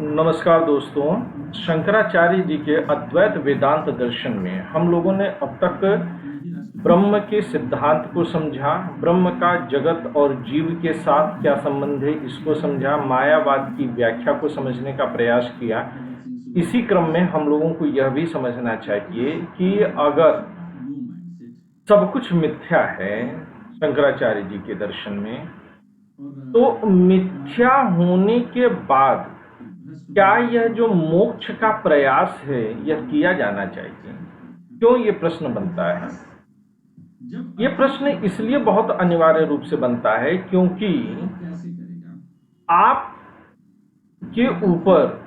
नमस्कार दोस्तों, शंकराचार्य जी के अद्वैत वेदांत दर्शन में हम लोगों ने अब तक ब्रह्म के सिद्धांत को समझा, ब्रह्म का जगत और जीव के साथ क्या संबंध है इसको समझा, मायावाद की व्याख्या को समझने का प्रयास किया। इसी क्रम में हम लोगों को यह भी समझना चाहिए कि अगर सब कुछ मिथ्या है शंकराचार्य जी के दर्शन में, तो मिथ्या होने के बाद क्या यह जो मोक्ष का प्रयास है यह किया जाना चाहिए? क्यों ये प्रश्न बनता है? ये प्रश्न इसलिए बहुत अनिवार्य रूप से बनता है क्योंकि आप के ऊपर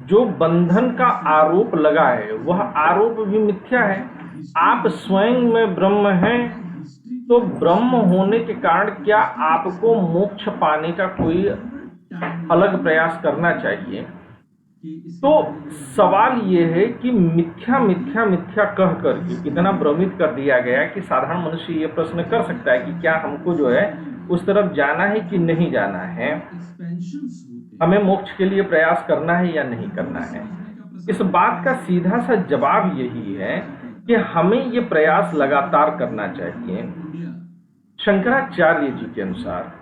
जो बंधन का आरोप लगा है वह आरोप भी मिथ्या है। आप स्वयं में ब्रह्म हैं, तो ब्रह्म होने के कारण क्या आपको मोक्ष पाने का कोई अलग प्रयास करना चाहिए? तो सवाल यह है कि मिथ्या मिथ्या मिथ्या कह करके इतना भ्रमित कर दिया गया कि साधारण मनुष्य ये प्रश्न कर सकता है कि क्या हमको जो है उस तरफ जाना है कि नहीं जाना है, हमें मोक्ष के लिए प्रयास करना है या नहीं करना है। इस बात का सीधा सा जवाब यही है कि हमें ये प्रयास लगातार करना चाहिए। शंकराचार्य जी के अनुसार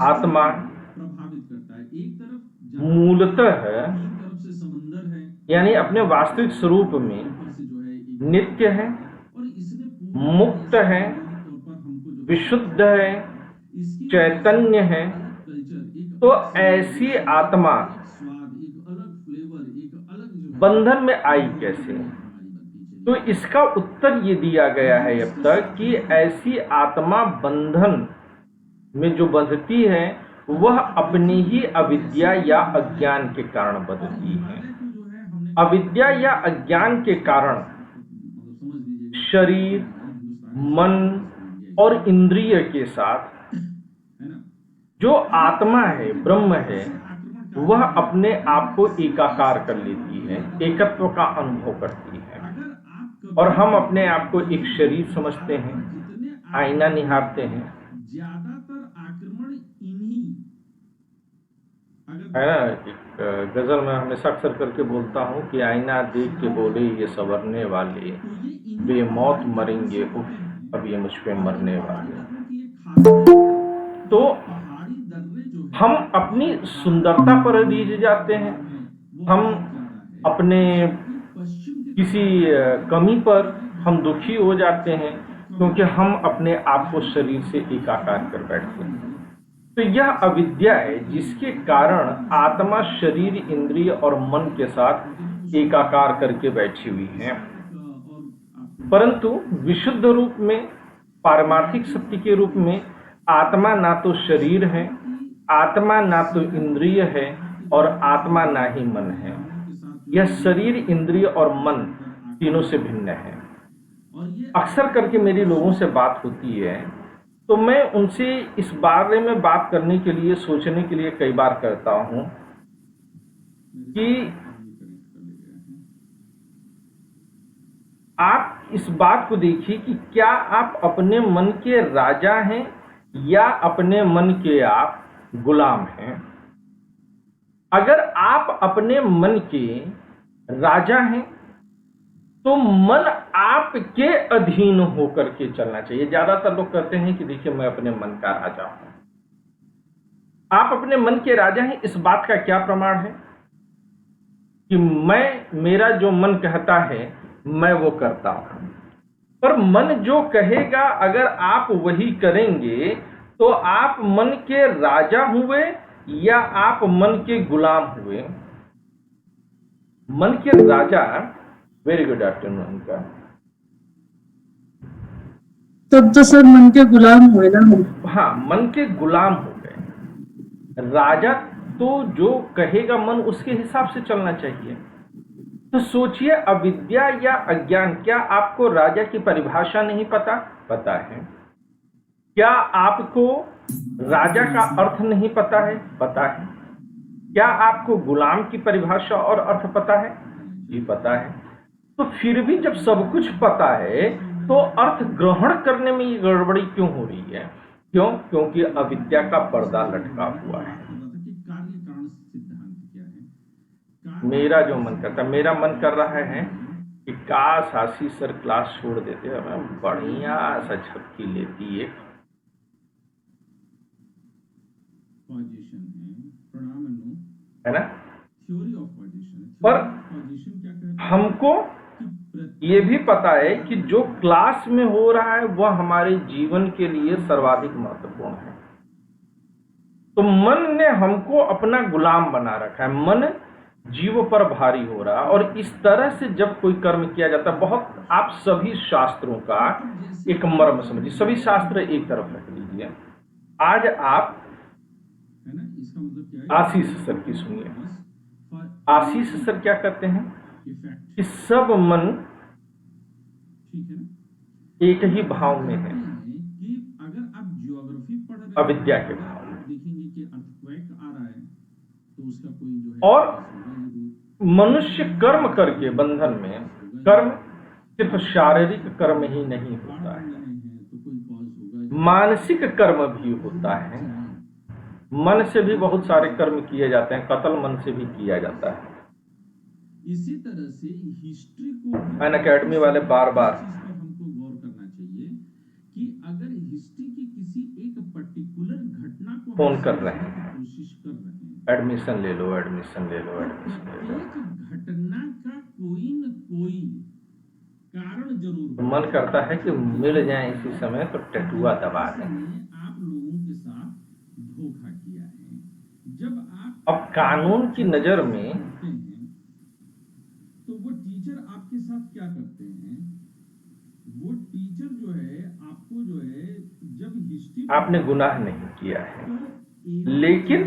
आत्मा मूलतः यानी अपने वास्तविक स्वरूप में नित्य है, मुक्त है, विशुद्ध है, चैतन्य है। तो ऐसी आत्मा बंधन में आई कैसे? तो इसका उत्तर ये दिया गया है अब तक कि ऐसी आत्मा बंधन में जो बंधती है वह अपनी ही अविद्या या अज्ञान के कारण बंधती है। अविद्या या अज्ञान के कारण शरीर, मन और इंद्रिय के साथ जो आत्मा है, ब्रह्म है, वह अपने आप को एकाकार कर लेती है, एकत्व का अनुभव करती है। और हम अपने आप को एक शरीर समझते हैं, आईना निहारते हैं, है ना। एक गजल में हमेशा अक्सर करके बोलता हूँ कि आईना देख के बोले ये संवरने वाले, बेमौत मरेंगे उफ अब ये मुझ पे मरने वाले। तो हम अपनी सुंदरता पर रीझ जाते हैं, हम अपने किसी कमी पर हम दुखी हो जाते हैं क्योंकि हम अपने आप को शरीर से एकाकार कर बैठते हैं। तो यह अविद्या है जिसके कारण आत्मा शरीर, इंद्रिय और मन के साथ एकाकार करके बैठी हुई है। परंतु विशुद्ध रूप में, पारमार्थिक सत्य के रूप में आत्मा ना तो शरीर है, आत्मा ना तो इंद्रिय है और आत्मा ना ही मन है। यह शरीर, इंद्रिय और मन तीनों से भिन्न है। अक्सर करके मेरी लोगों से बात होती है तो मैं उनसे इस बारे में बात करने के लिए, सोचने के लिए कई बार कहता हूं कि आप इस बात को देखिए कि क्या आप अपने मन के राजा हैं या अपने मन के आप गुलाम हैं। अगर आप अपने मन के राजा हैं तो मन आपके अधीन होकर के चलना चाहिए। ज्यादातर लोग कहते हैं कि देखिए मैं अपने मन का राजा हूं। आप अपने मन के राजा हैं, इस बात का क्या प्रमाण है कि मेरा जो मन कहता है मैं वो करता हूं। पर मन जो कहेगा अगर आप वही करेंगे तो आप मन के राजा हुए या आप मन के गुलाम हुए? मन के राजा, वेरी गुड आफ्टरनून का, तब तो सर मन के गुलाम हुए ना। हाँ, मन के गुलाम हो गए। राजा तो जो कहेगा मन उसके हिसाब से चलना चाहिए। तो सोचिए, अविद्या या अज्ञान, क्या आपको राजा की परिभाषा नहीं पता? पता है। क्या आपको राजा का अर्थ नहीं पता है? पता है। क्या आपको गुलाम की परिभाषा और अर्थ पता है? जी पता है। तो फिर भी जब सब कुछ पता है तो अर्थ ग्रहण करने में ये गड़बड़ी क्यों हो रही है? क्यों? क्योंकि अविद्या का पर्दा लटका हुआ है। कार्य कारण सिद्धांत क्या है? मेरा जो मन करता है, मेरा मन कर रहा है कि काश आशीष सर क्लास छोड़ देते, हमें बढ़िया सा झपकी लेती एक, पोजीशन है, प्रणाम अनु, है ना? Theory of position. पर पोजीशन क्या कहता है? हमको ये भी पता है कि जो क्लास में हो रहा है वह हमारे जीवन के लिए सर्वाधिक महत्वपूर्ण है। तो मन ने हमको अपना गुलाम बना रखा है, मन जीव पर भारी हो रहा है। और इस तरह से जब कोई कर्म किया जाता है, बहुत आप सभी शास्त्रों का एक मर्म समझिए, सभी शास्त्र एक तरफ रख लीजिए। आज आप है ना, इसका मतलब क्या है? आशीष सर की सुनिए। आशीष सर क्या कहते हैं इफेक्ट, कि सब मन ठीक है ना? एक ही भाव में है, कि अगर आप ज्योग्राफी पढ़ रहे हैं, अविद्या के भाव में। देखेंगे कि अर्थक्वेक आ रहा है तो उसका कोई जो है और मनुष्य कर्म करके बंधन में, कर्म सिर्फ शारीरिक कर्म ही नहीं होता है, तो कोई कॉज होगा। मानसिक कर्म भी होता है। मन से भी बहुत सारे कर्म किए जाते हैं, कत्ल मन से भी किया जाता है। इसी तरह से हिस्ट्री को अन अकेडमी वाले बार बार इस चीज पर हमको गौर करना चाहिए कि अगर हिस्ट्री की किसी एक पर्टिकुलर घटना को फोन हम कर समझने रहे हैं, की कोशिश कर रहे हैं, एडमिशन ले लो, एडमिशन ले लो, एडमिशन ले लो। प्रत्येक घटना का कोई न कोई कारण जरूर तो मन करता है कि मिल जाए इसी समय तो टैटुआ दबा दें। आप लोगों के साथ धोखा किया है। जब आप अब कानून की नजर में करते हैं तो वो टीचर आपके साथ क्या करते हैं? वो टीचर जो है आपको जो है जब हिस्ट्री आपने गुनाह नहीं किया है, लेकिन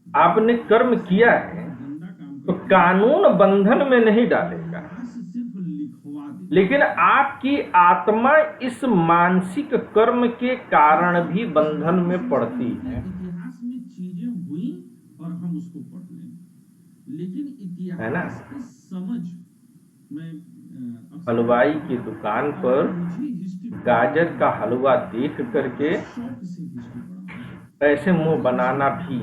आपने कर्म किया है, गंदा काम तो कानून बंधन में नहीं डालेगा, सिर्फ लिखवा दे। लेकिन आपकी आत्मा इस मानसिक कर्म के कारण भी बंधन में पड़ती है। इतिहास में चीजें हुई और हम उसको पढ़ लें, लेकिन है ना? इतिहास की समझ में हलवाई की दुकान पर गाजर का हलवा देख करके शौक से हिस्ट्री पढ़ा, ऐसे मुंह बनाना भी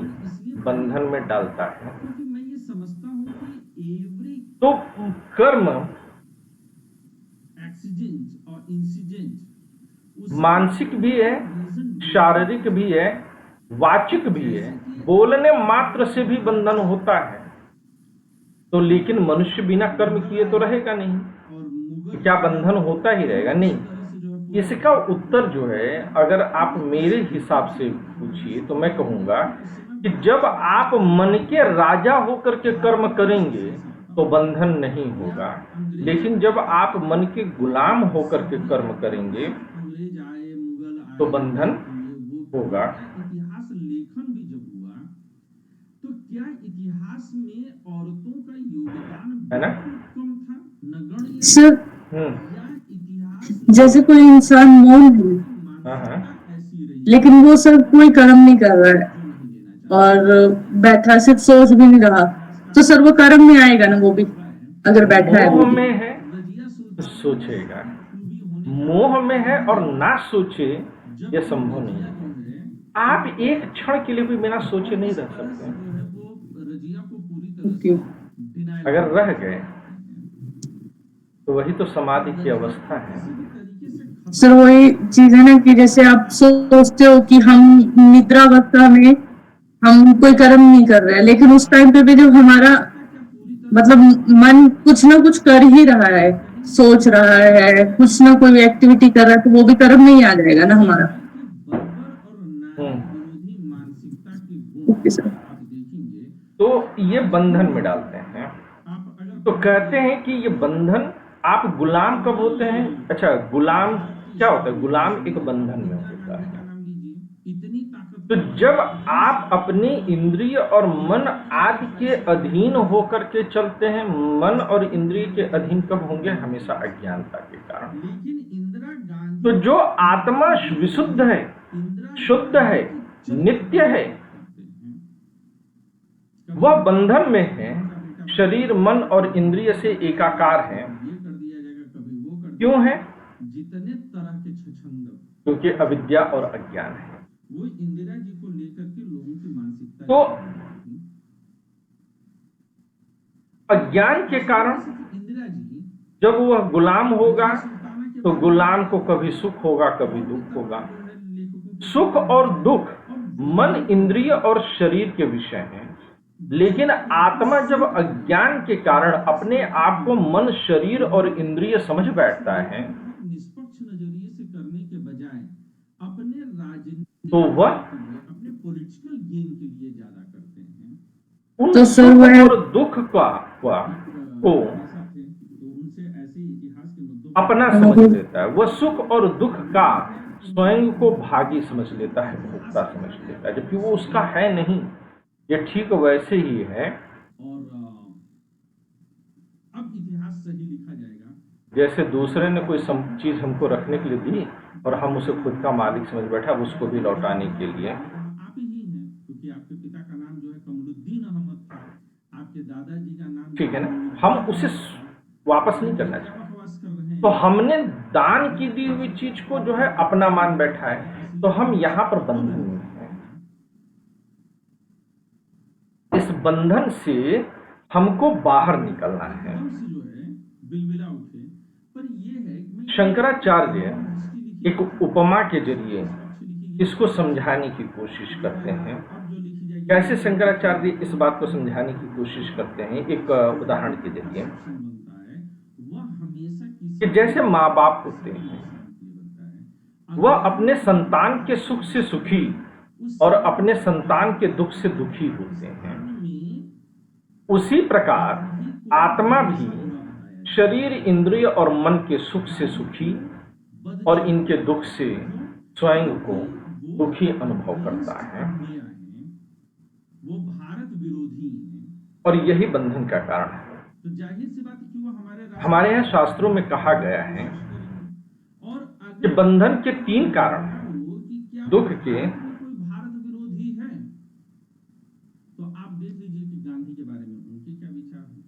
बंधन में डालता है। क्योंकि मैं ये समझता हूँ कि एवरी तो कर्म एक्सीडेंट और इंसिडेंट मानसिक भी है, शारीरिक भी है, वाचिक भी है। बोलने मात्र से भी बंधन होता है। तो लेकिन मनुष्य बिना कर्म किए तो रहेगा नहीं, क्या बंधन होता ही रहेगा? नहीं। इसका उत्तर जो है, अगर आप मेरे हिसाब से पूछिए तो मैं कहूंगा कि जब आप मन के राजा होकर के कर्म करेंगे तो बंधन नहीं होगा, लेकिन जब आप मन के गुलाम होकर के कर्म करेंगे अंग्रेज आए, मुगल आए, तो बंधन होगा। इतिहास लेखन भी जब हुआ तो क्या इतिहास में औरतों का योगदान है ना? कम था? नगण्य सर या इतिहास जैसे कोई इंसान मौन है, हाँ। ऐसी रही लेकिन वो सर कोई कर्म नहीं कर रहा है और बैठा सिर्फ सोच भी नहीं रहा, तो सर वो कर्म में आएगा ना? वो भी अगर बैठा है वो मोह भी। में है तो सोचेगा, मोह में है और ना सोचे यह संभव नहीं है। आप एक क्षण के लिए भी बिना सोचे नहीं रह सकते। रजिया को पूरी तरह ओके। डिनाई अगर रह गए तो वही तो समाधि की अवस्था है। सर वही चीज है ना कि जैसे आप सोचते हो कि हम निद्रावस्था में हम कोई कर्म नहीं कर रहे हैं, लेकिन उस टाइम पे भी जो हमारा मतलब मन कुछ ना कुछ कर ही रहा है, सोच रहा है, कुछ ना कोई एक्टिविटी कर रहा है, तो वो भी कर्म नहीं आ जाएगा ना हमारा? विरोधी मानसिकता के गुण ओके सर। आप देखेंगे। तो ये बंधन में डालते हैं। आप अगर तो कहते हैं कि ये बंधन, आप गुलाम कब होते हैं? अच्छा, गुलाम क्या होता है? गुलाम एक बंधन में होता है। नाम लीजिए, इतनी ताकत तो जब आप अपने इंद्रिय और मन आदि के अधीन होकर के चलते हैं, मन और इंद्रिय के अधीन कब होंगे? हमेशा अज्ञानता के कारण। लेकिन इंदिरा गांधी तो जो आत्मा विशुद्ध है, शुद्ध है, नित्य है, वह बंधन में है, शरीर मन और इंद्रिय से एकाकार है। ये कर दिया जाएगा, कभी वो कर क्यों है? जितने तरह के छछंद क्योंकि अविद्या और अज्ञान है। वो इंदिरा जी को लेकर के लोगों की मानसिकता तो थी। अज्ञान के कारण इंदिरा जी जब वह गुलाम होगा सुल्ताना के तो बारे में गुलाम को कभी सुख होगा कभी दुख होगा। जो है लेखकों के सुख और दुख मन, इंद्रिय और शरीर के विषय हैं, लेकिन आत्मा जब अज्ञान के कारण अपने आप को मन, शरीर और इंद्रिय समझ बैठता है निष्पक्ष नजरिए से करने के बजाय अपने राजनीतिक तो वह अपने पॉलिटिकल गेन के लिए ज्यादा करते हैं। उन तो सर सुख वह और दुख को ऐसा थे तो उनसे ऐसे इतिहास के मुद्दों अपना समझ लेता है। वह सुख और दुख का स्वयं को भागी समझ लेता है, भोक्ता समझ लेता है, जबकि वो उसका है नहीं। ये ठीक वैसे ही है और अब इतिहास सही लिखा जाएगा। जैसे दूसरे ने कोई चीज हमको रखने के लिए दी और हम उसे खुद का मालिक समझ बैठा, उसको भी लौटाने के लिए। आप ही हैं, क्योंकि आपके पिता का नाम जो है कमरुद्दीन अहमद था, आपके दादाजी का नाम ठीक है ना, हम उसे वापस नहीं करना चाहते। बकवास कर रहे हैं। तो हमने दान की दी हुई चीज को जो है अपना मान बैठा है, तो हम यहां पर बंधन में हैं। इस बंधन से हमको बाहर निकलना है। जो है बिलबिला उठे, पर ये है कि शंकराचार्य एक उपमा के जरिए इसको समझाने की कोशिश करते हैं। कैसे शंकराचार्य इस बात को समझाने की कोशिश करते हैं? एक उदाहरण के जरिए कि जैसे माँ बाप होते हैं, वह अपने संतान के सुख से सुखी और अपने संतान के दुख से दुखी होते हैं। उसी प्रकार आत्मा भी शरीर, इंद्रिय और मन के सुख से सुखी और इनके दुख से स्वयं को दुखी अनुभव करता है, वो भारत विरोधी हैं। और यही बंधन का कारण है। तो जाहिर सी बात है कि वो हमारे यहाँ शास्त्रों में कहा गया है कि बंधन के 3 कारण हैं। दुख के, कोई भारत विरोधी है तो आप देख लीजिए कि गांधी के बारे में उनके क्या विचार हैं,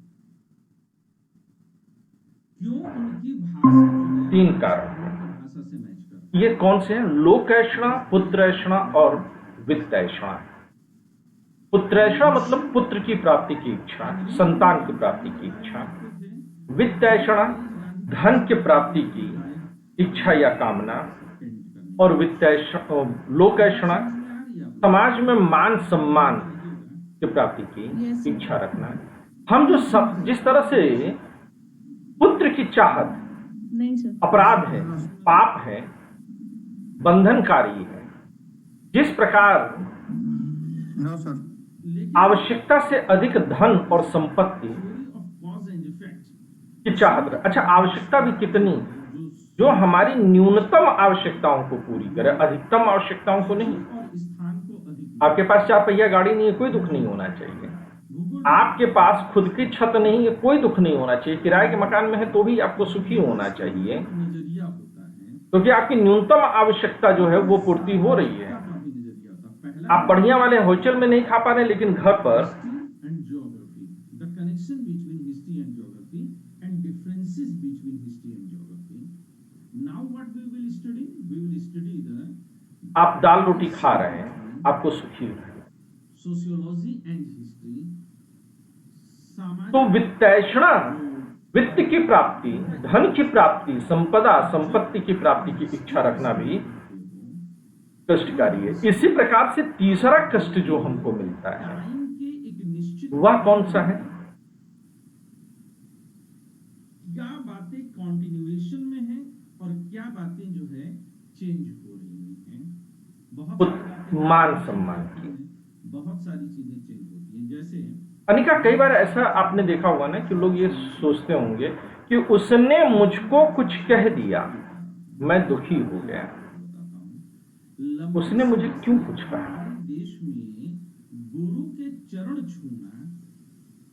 क्यों उनकी भाषा 3 कारण हैं। भाषा से मैच कर। ये कौन से हैं? लोकैषणा, पुत्रैषणा और वित्तैषणा। पुत्रैषणा मतलब पुत्र की प्राप्ति की इच्छा, संतान की प्राप्ति की इच्छा। वित्तैषणा धन की प्राप्ति की इच्छा या कामना। और लोकैषणा समाज में मान सम्मान की प्राप्ति की इच्छा रखना। हम जो जिस तरह से पुत्र की चाहत अपराध है, पाप है, बंधनकारी है, जिस प्रकार आवश्यकता से अधिक धन और संपत्ति की चाहत। अच्छा, आवश्यकता भी कितनी? जो हमारी न्यूनतम आवश्यकताओं को पूरी करे, अधिकतम आवश्यकताओं को नहीं। आपके पास 4 पहिया गाड़ी नहीं है, कोई दुख नहीं होना चाहिए। आपके पास खुद की छत नहीं है, कोई दुख नहीं होना चाहिए। किराए के मकान में है तो भी आपको सुखी होना चाहिए, क्योंकि आपकी न्यूनतम आवश्यकता जो है वो पूर्ति हो रही है। आप बढ़िया वाले होटल में नहीं खा पा रहे, लेकिन घर पर आप दाल रोटी खा रहे हैं, आपको सुखी है। Sociology and history. तो वित्तैषणा, वित्त की प्राप्ति, धन की प्राप्ति, संपदा, संपत्ति की प्राप्ति की इच्छा रखना भी कष्टकारी है। इसी प्रकार से तीसरा कष्ट जो हमको मिलता है वह कौन सा है? क्या बातें कॉन्टिन्यूएशन में है और क्या बातें जो है चेंज हो रही हैं। बहुत मान सम्मान की बहुत सारी चीजें चेंज होती हैं। जैसे अनिका, कई बार ऐसा आपने देखा होगा ना कि लोग ये सोचते होंगे कि उसने मुझको कुछ कह दिया, मैं दुखी हो गया, उसने मुझे क्यों कुछ कहा? देश में गुरु के चरण छूना,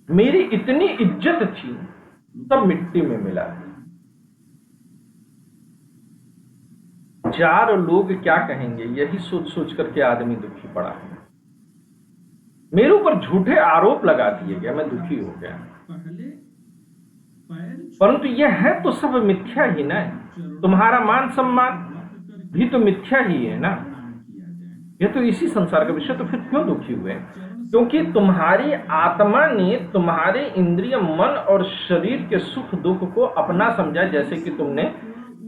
मेरी इतनी इज्जत थी सब मिट्टी में मिला। 4 लोग क्या कहेंगे, यही सोच सोच करके आदमी दुखी पड़ा है। मेरे ऊपर झूठे आरोप लगा दिए गए, मैं दुखी हो गया। परंतु यह है तो सब मिथ्या ही ना। तुम्हारा मान सम्मान भी तो मिथ्या ही है ना। ये तो इसी संसार का विषय, तो फिर क्यों दुखी हुए? क्योंकि तुम्हारी आत्मा ने तुम्हारे इंद्रिय, मन और शरीर के सुख दुख को अपना समझा, जैसे कि तुमने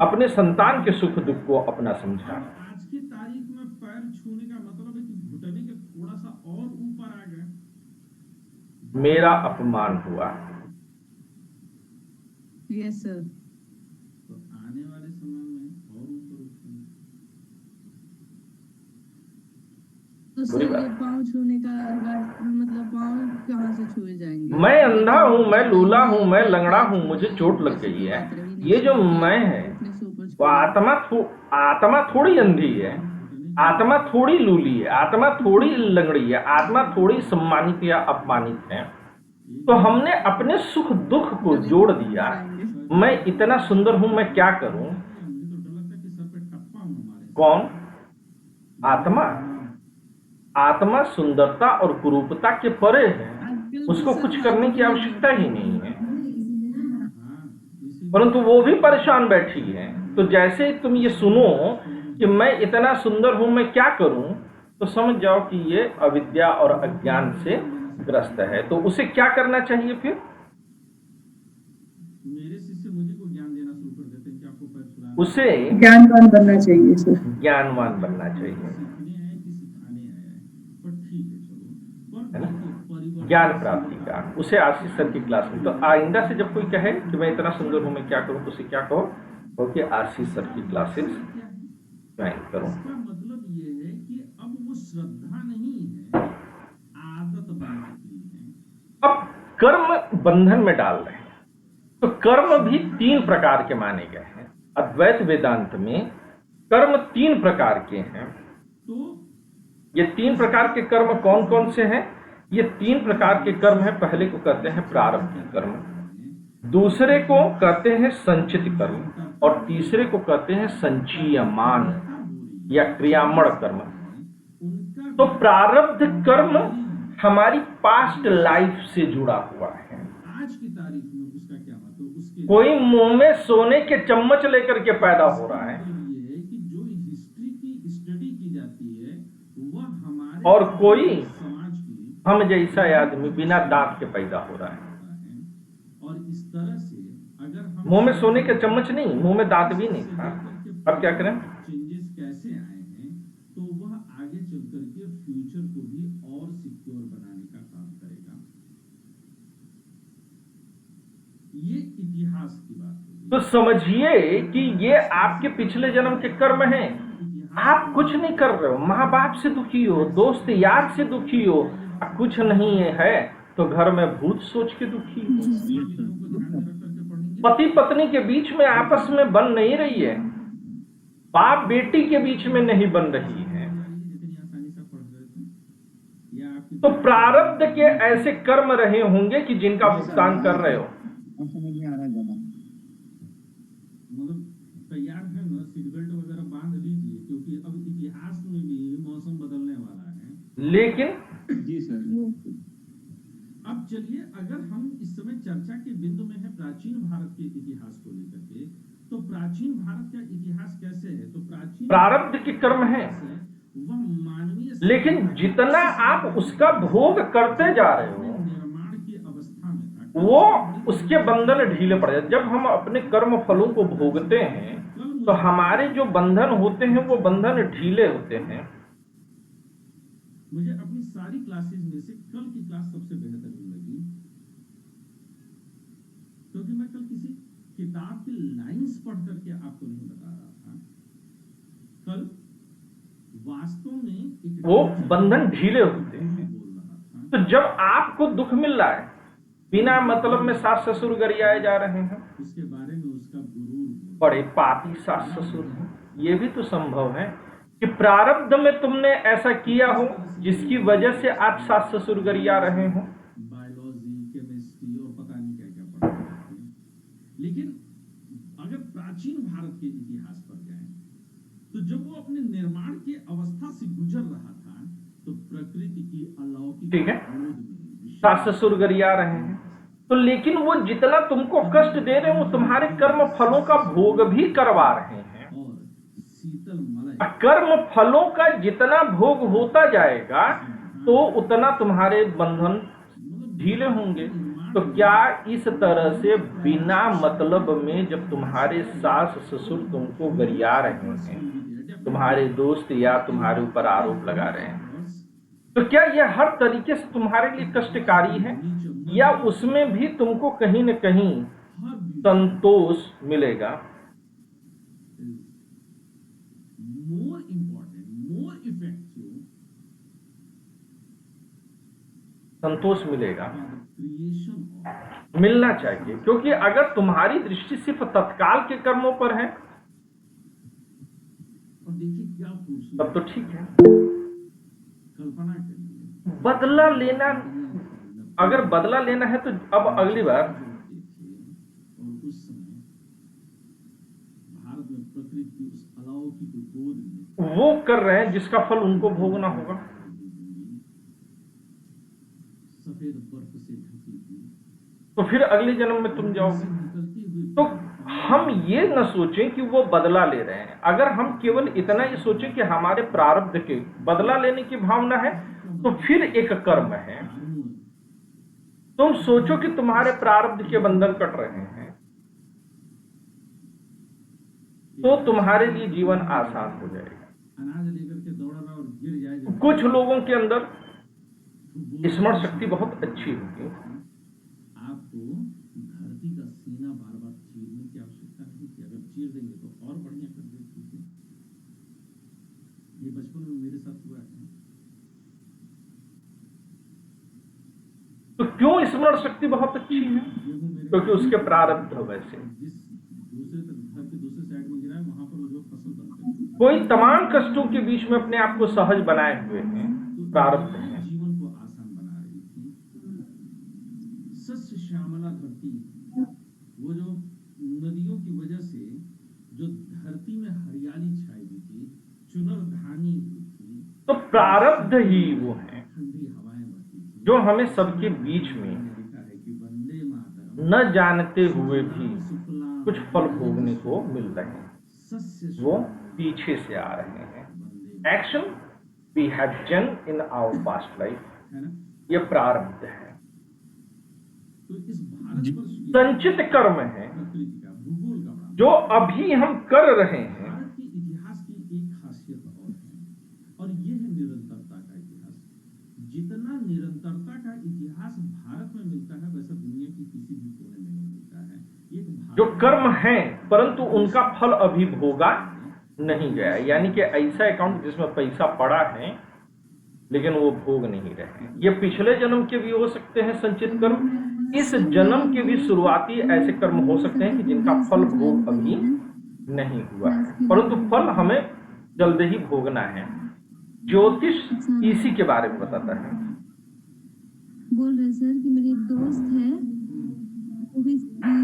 अपने संतान के सुख दुख को अपना समझा। आज की तारीख में पैर छूने का मतलब है कि घुटने के थोड़ा सा और ऊपर आ गए। मेरा अपमान हुआ। Yes sir. तो आने वाले समय में और ऊपर उठेंगे। तो बुरी सर बात। ये पाँव छूने का मतलब पाँव कहाँ से छुए जाएंगे? मैं अंधा हूं, मैं लूला हूं, मैं लंगड़ा हूं, मुझे चोट लग गई है। ये जो मैं है वो आत्मा थोड़ी अंधी है, आत्मा थोड़ी लूली है, आत्मा थोड़ी लंगड़ी है, आत्मा थोड़ी सम्मानित या अपमानित है। तो हमने अपने सुख दुख को जोड़ दिया। मैं इतना सुंदर हूं, मैं क्या करूं? मुझे तो डर लगता है कि सर पे टप्पा हमारे। कौन? आत्मा। आत्मा सुंदरता और कुरूपता के परे है, उसको कुछ करने की आवश्यकता ही नहीं है, परंतु वो भी परेशान बैठी है। तो जैसे तुम ये सुनो कि मैं इतना सुंदर हूं, मैं क्या करूं, तो समझ जाओ कि ये अविद्या और अज्ञान से ग्रस्त है। तो उसे क्या करना चाहिए फिर? मेरे शिष्य मुझे को ज्ञान देना शुरू कर देते हैं कि आपको पैर छुलाना उसे ज्ञानवान बनना चाहिए सर। ज्ञानवान बनना चाहिए, सीखने आए कि सिखाने आया है। पर ठीक है, चलो। पर है ना? देखिए, परिवर्तन ज्ञान प्राप्ति का उसे आशीष सर की क्लास में। तो आइंदा से जब कोई कहे कि मैं इतना सुंदर हूं, मैं क्या करूं, तो उसे क्या कहो कि आशीष सर की क्लासेस ज्वाइन करो। इसका मतलब ये है कि अब वो श्रद्धा नहीं है, आदत बन चुकी है। अब कर्म बंधन में डाल रहे हैं। तो कर्म भी 3 प्रकार के माने गए हैं अद्वैत वेदांत में। कर्म 3 प्रकार के हैं। तो ये 3 प्रकार के कर्म कौन कौन से हैं? ये 3 प्रकार के कर्म हैं। पहले को कहते हैं प्रारब्ध कर्म, दूसरे को कहते हैं संचित कर्म, और तीसरे को कहते हैं संचीयमान या क्रियामण कर्म। तो प्रारब्ध कर्म हमारी पास्ट लाइफ से जुड़ा हुआ है। आज की तारीख में उसका क्या मतलब? उसके कोई मुंह में सोने के चम्मच लेकर के पैदा हो रहा है, ये है कि जो हिस्ट्री की स्टडी की जाती है वह हमारे और कोई समाज की हम जैसा आदमी बिना दांत के पैदा हो रहा है। और इस तरह से अगर हम मुंह में सोने के चम्मच नहीं, मुंह में दांत भी नहीं था। अब क्या करें? चेंजेस कैसे आए हैं, तो वह आगे चल करके फ्यूचर को भी और सिक्योर बनाने का काम करेगा। ये इतिहास की बात होगी। तो समझिए कि ये आपके पिछले जन्म के कर्म हैं। आप कुछ नहीं कर रहे हो, माँ बाप से दुखी हो, दोस्त यार से दुखी हो, कुछ नहीं है तो घर में भूत सोच के दुखी हो। पति पत्नी के बीच में आपस में बन नहीं रही है, बाप बेटी के बीच में नहीं बन रही है। तो प्रारब्ध के ऐसे कर्म रहे होंगे कि जिनका भुगतान कर रहे हो। मतलब तैयार है ना, सीट बेल्ट वगैरह बांध लीजिए, क्योंकि अब इतिहास में भी मौसम बदलने वाला है। लेकिन जी सर। अब चलिए, अगर हम इस समय चर्चा के बिंदु में है प्राचीन भारत के इतिहास को लेकर के, तो प्राचीन भारत का इतिहास कैसे है? तो प्राचीन प्रारब्ध के कर्म है, वह मानवीय लेकिन जितना आप उसका भोग करते जा रहे हो निर्माण की अवस्था में था। वो उसके बंधन ढीले पड़ जाते। जब हम अपने कर्म फलों को भोगते हैं तो हमारे जो बंधन होते हैं वो बंधन ढीले होते हैं। मुझे अपनी सारी क्लासेस में से कल की क्लास सबसे बेहतरीन लगी, क्योंकि मैं कल किसी किताब की लाइंस पढ़ करके आपको नहीं बता रहा था। कल वास्तव में एक वो बंधन ढीले होते हैं। बोल रहा था। तो जब आपको दुख मिल रहा है, बिना मतलब में सास ससुर गरियाए जा रहे हैं, उसके बारे में उसका गुरूर बड़े पापी सास ससुर हैं, ये भी तो संभव है कि प्रारब्ध में तुमने ऐसा किया हो जिसकी वजह से आप सास ससुर गरिया रहे हो। बायोलॉजी, केमिस्ट्री और पता नहीं क्या क्या पढ़ रहे थे। लेकिन अगर प्राचीन भारत के इतिहास पर जाएं, तो जब वो अपने निर्माण की अवस्था से गुजर रहा था, तो प्रकृति की अलौकिक ठीक है, क्रोध में सास ससुर गरिया रहे हैं, तो लेकिन वो जितना तुमको कष्ट दे रहे हैं वो तुम्हारे कर्म फलों का भोग भी करवा रहे हैं। और शीतल मलय कर्म फलों का जितना भोग होता जाएगा तो उतना तुम्हारे बंधन ढीले होंगे। तो क्या इस तरह से बिना मतलब में जब तुम्हारे सास ससुर तुमको गरिया रहे हैं, तुम्हारे दोस्त या तुम्हारे ऊपर आरोप लगा रहे हैं, तो क्या यह हर तरीके से तुम्हारे लिए कष्टकारी है, या उसमें भी तुमको कहीं न कहीं संतोष मिलेगा? more important, more effective संतोष मिलेगा, for the creation of मिलना चाहिए। क्योंकि अगर तुम्हारी दृष्टि सिर्फ तत्काल के कर्मों पर है और देखिए क्या खूबसूरत तब तो ठीक है। कल्पना करिए बदला लेना, अगर बदला लेना है तो अब अगली बार और उस समय भारत में प्रकृति उस अलौकिक गोद में वो कर रहे हैं जिसका फल उनको भोगना होगा। सफेद बर्फ से ढकी हुई तो फिर अगले जन्म में तुम जाओगे। निकलती हुई तो हम ये न सोचें कि वो बदला ले रहे हैं। अगर हम केवल इतना ही सोचें कि हमारे प्रारब्ध के बदला लेने की भावना है तो फिर एक कर्म है। तुम सोचो कि तुम्हारे प्रारब्ध के बंधन कट रहे हैं तो तुम्हारे लिए जीवन आसान हो जाएगा। अनाज लेकर के दौड़ रहा और गिर जाए जब कुछ लोगों के अंदर स्मरण शक्ति बहुत अच्छी होगी, आपको धरती का सीना बार बार चीरने की आवश्यकता नहीं थी। अगर चीर देंगे तो और बढ़िया कर देते थे। ये बचपन में मेरे साथ हुआ है। तो क्यों स्मरण शक्ति बहुत अच्छी है? गेहूं मेरे क्योंकि उसके प्रारब्ध वैसे। जिस दूसरे घर के दूसरे साइड में गिरा है वहां पर वो जो फसल बनते हैं कोई तमाम कष्टों के बीच में अपने आप को सहज बनाए हुए हैं, प्रारब्ध है। जीवन को आसान बना रही थी। सस्य श्यामला धरती, वो जो नदियों की वजह से जो धरती में हरियाली छाई हुई थी, चुनर धानी हुई थी, तो प्रारब्ध ही वो है ठंडी हवाएं बहती थी। जो हमें सबके बीच में मैंने लिखा है कि वंदे मातरम न जानते हुए भी सुफलाम कुछ फल भोगने को मिल रहे हैं, सस्य वो पीछे से आ रहे हैं। वंदे action we have done in our past life, है ना। ये प्रारब्ध है। तो इस भारतवर्ष की संचित कर्म है प्रकृति का भूगोल का बड़ा जो अभी हम कर रहे हैं। भारत के इतिहास की एक खासियत और है और ये है निरंतरता का इतिहास। जितना निरंतरता का इतिहास भारत में मिलता है वैसा दुनिया की किसी भी कोने में नहीं मिलता है। एक जो भारत कर्म है परंतु उनका फल अभी भोगा नहीं गया है, यानी कि ऐसा अकाउंट जिसमें पैसा पड़ा है लेकिन वो भोग नहीं रहे हैं। ये पिछले जन्म के भी हो सकते हैं संचित कर्म, इस जन्म के भी शुरुआती ऐसे कर्म हो सकते हैं कि जिनका फल भोग अभी नहीं हुआ है, परंतु फल हमें जल्द ही भोगना है। ज्योतिष इसी के बारे में बताता है। बोल रहे सर कि मेरी एक दोस्त है, वो भी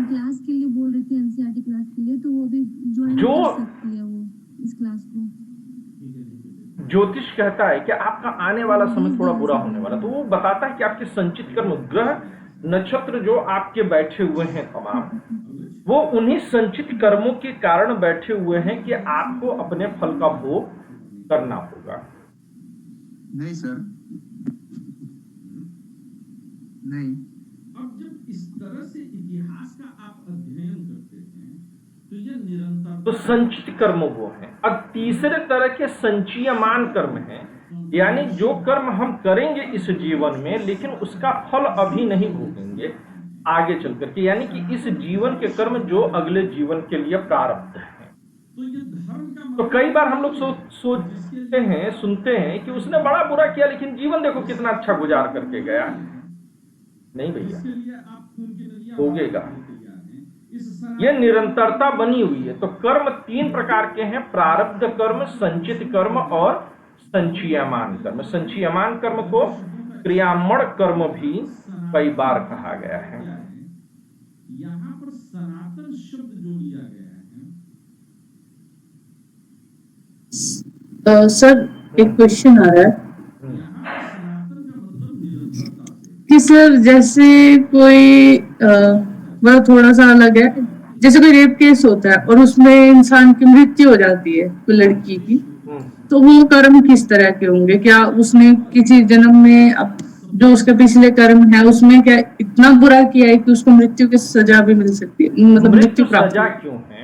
क्लास के लिए बोल रही थी, एनसीईआरटी क्लास के लिए, तो वो भी ज्वाइन जो- कर सकती है वो इस क्लास को। ज्योतिष कहता है कि आपका आने वाला समय थोड़ा बुरा होने वाला, तो वो बताता है कि आपके संचित कर्म, ग्रह नक्षत्र जो आपके बैठे हुए हैं तमाम, वो उन्हीं संचित कर्मों के कारण बैठे हुए हैं कि आपको अपने फल का भोग करना होगा। नहीं सर, नहीं। अब जब इस तरह से इतिहास का आप अध्ययन करते हैं तो यह निरंतर तो संचित कर्म वो है। अब तीसरे तरह के संचयमान कर्म है, यानी जो कर्म हम करेंगे इस जीवन में लेकिन उसका फल अभी नहीं भोगेंगे आगे चल करके, यानी कि इस जीवन के कर्म जो अगले जीवन के लिए प्रारब्ध है। तो ये धर्म का तो कई बार हम लोग सोचते हैं, सुनते हैं कि उसने बड़ा बुरा किया लेकिन जीवन देखो कितना अच्छा गुजार करके गया। नहीं भैया, इसके लिए आप खून की नदियां भोगेगा। बहाने के लिए तैयार हैं। इस ये निरंतरता बनी हुई है। तो कर्म तीन प्रकार के हैं, प्रारब्ध कर्म, संचित कर्म और संचयमान कर्म। संचयमान कर्म को क्रियामण कर्म भी कई बार कहा गया है। यहाँ पर सनातन शब्द जो लिया गया है, सर एक क्वेश्चन आ रहा है यहाँ पर सनातन का मतलब निरंतरता से। कि सर जैसे कोई मतलब थोड़ा सा अलग है, जैसे कोई रेप केस होता है और उसमें इंसान की मृत्यु हो जाती है, कोई लड़की की, तो वो कर्म किस तरह के होंगे? क्या उसने किसी जन्म में जो उसके पिछले कर्म है उसमें क्या इतना बुरा किया है कि उसको मृत्यु की सजा भी मिल सकती है, मतलब मृत्यु मृत्यु प्राप्त सजा हो? क्यों है?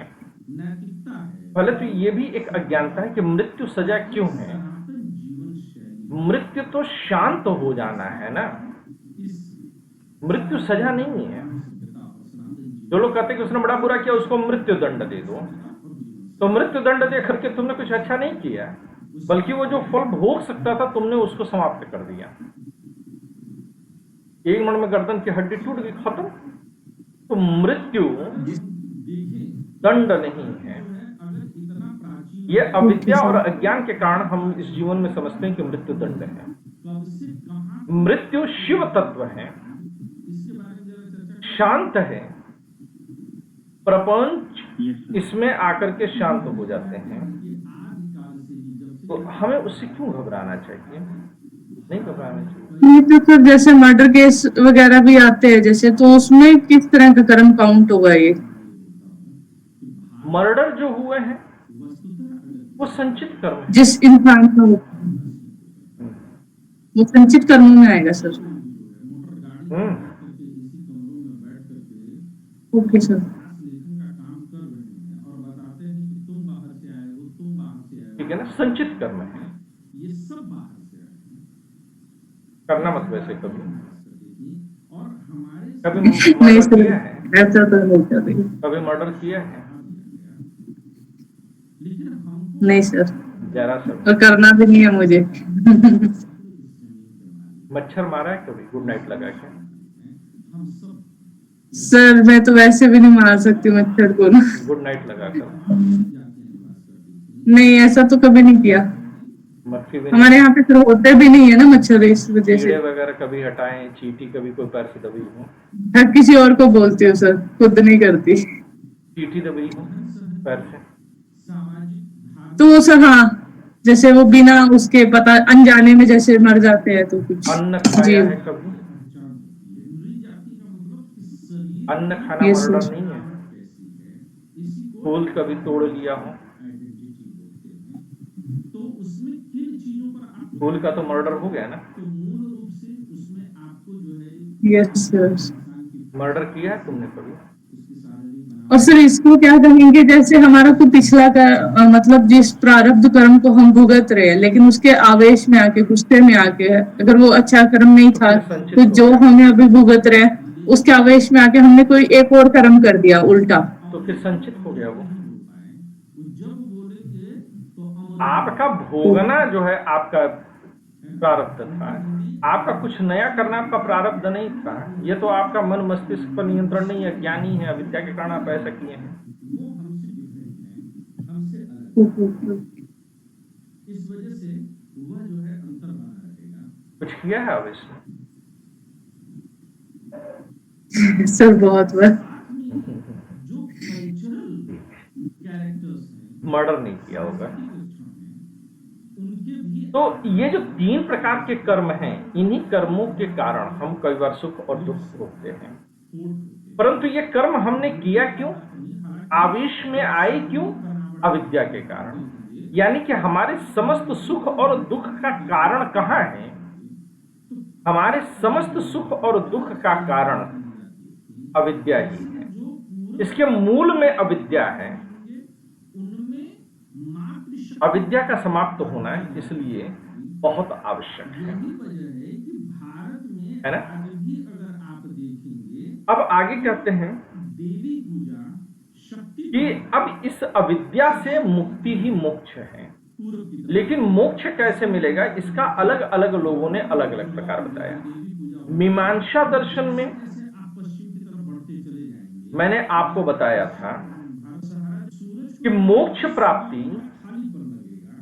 नैतिकता है, पहले तो ये भी एक अज्ञानता है कि मृत्यु सजा क्यों है। सनातन जीवन शैली मृत्यु तो शांत हो जाना है ना, इस मृत्यु सजा नहीं है। सभ्यता और सनातन जीवन जो लोग कहते हैं कि उसने बड़ा बुरा किया उसको मृत्यु दंड दे दो, तो मृत्यु दंड दे करके तुमने कुछ अच्छा नहीं किया, बल्कि वो जो फल भोग सकता था तुमने उसको समाप्त कर दिया। एक मिनट में गर्दन की हड्डी टूट गई, खत्म। तो मृत्यु देखें दंड नहीं है। अगर इतना प्राचीन ये अविद्या और अज्ञान के कारण हम इस जीवन में समझते हैं कि मृत्यु दंड है। कब से कहां मृत्यु शिव तत्व है, इसके बारे में जरा चर्चा शांत है, प्रपंच इसमें आकर के शांत हो जाते हैं। कि आदिकाल से ही जब से तो हमें उससे क्यों घबराना चाहिए? नहीं घबराना चाहिए। ये तो जैसे मर्डर केस वगैरह भी आते हैं जैसे, तो उसमें किस तरह का कर्म काउंट होगा ये? मर्डर जो हुए हैं वस्तुतः वो संचित कर्म है। जिस इंसान का होता है, वो संचित कर्म में आएगा सर। मोटर गाड़ी हम्म, करके इसी कमरों में बैठ करके ओके सर। खास लेखन का काम कर रहे हैं और बताते हैं कि तुम बाहर से आए हो, तुम बाहर से आए ठीक है ना, संचित कर्म है। हो, ये सब बाहर से आए हैं करना मत वैसे कभी। और हमारे कभी नहीं मर्डर सर, किया है? ऐसा तो नहीं कर रही। कभी मर्डर किया है? लेकिन हमको नहीं सर, जरा सा और करना भी नहीं है मुझे। मच्छर मारा है कभी गुड नाइट लगा के? हम सब सर मैं तो वैसे भी नहीं मार सकती मच्छर को ना। गुड नाइट लगा कर जाके निवास करते थे नहीं, ऐसा तो कभी नहीं किया। मक्खी भी हमारे यहाँ पे फिर होते भी नहीं है ना मच्छर, इस वजह कीड़े से। वगैरह कभी हटाए, चींटी कभी कोई पैर से दबी हो? मैं किसी और को बोलती हूँ सर, खुद नहीं करती। चींटी दबी हो पैर से? सामाजिक धार्मिक तो सर हाँ, जैसे वो बिना उसके पता अनजाने में जैसे मर जाते हैं तो कुछ अन्न जी। खाया है कभी? पहचान होती है। मूली जाति का मतलब कि शरीर अन्न खाना Yes, मर्डर sir. नहीं है। कैसी है इसी को फूल कभी तोड़ लिया हो? आइडेंटिटी बोलते हैं। तो उसमें किन चीजों पर आप फूल का तो मर्डर हो गया ना। तो मूल रूप से उसमें आपको जो है यस सर। इंसान की मर्डर किया है तुमने कभी? उसकी शारीरिक और सर इसको क्या कहेंगे, जैसे हमारा को पिछला का मतलब जिस प्रारब्ध कर्म को हम भुगत रहे हैं, लेकिन उसके आवेश में आके, गुस्से में आके, अगर वो अच्छा कर्म नहीं था तो जो हमें अभी भुगत रहे हैं उसके आवेश में आके हमने कोई एक और कर्म कर दिया उल्टा, तो फिर संचित हो गया वो। जब बोलेंगे तो अमर आपका भोगना जो है आपका प्रारब्ध था, आपका कुछ नया करना आपका प्रारब्ध नहीं था। ये तो आपका मन मस्तिष्क पर नियंत्रण नहीं है, ज्ञानी है, अविद्या के कारण आप ऐसा किए हैं। वो हमसे डिफरेंट है, हमसे अलग है। इस वजह से वह जो है अंतर बना रहेगा। कुछ किया है अब इसमें? सर बहुत बार। जो कल्चरल कैरेक्टर्स हैं, मर्डर नहीं किया होगा। उनके भी तो ये जो 3 प्रकार के कर्म हैं, इन्हीं कर्मों के कारण हम कई बार सुख और दुख भोगते हैं। परंतु ये कर्म हमने किया क्यों? आवेश में आए क्यों? अविद्या के कारण। यानी कि हमारे समस्त सुख और दुख का कारण कहाँ है? हमारे समस्त सुख और दुख का कारण अविद्या ही है। इसके मूल में अविद्या है। उनमें मातृशक्ति अविद्या का समाप्त होना इसलिए बहुत आवश्यक है। यही वजह है कि भारत में है ना? आज भी अगर आप देखेंगे अब आगे कहते हैं देवी पूजा शक्ति कि अब इस अविद्या से मुक्ति ही मोक्ष है। पूर्व की तरफ लेकिन मोक्ष कैसे मिलेगा, इसका अलग अलग लोगों ने अलग अलग प्रकार बताया। देवी पूजा मीमांसा दर्शन में जैसे आप पश्चिम की तरफ बढ़ते चले जाएंगे, मैंने आपको बताया था भारत सहारा सूरज कि मोक्ष प्राप्ति खाली पर लगेगा।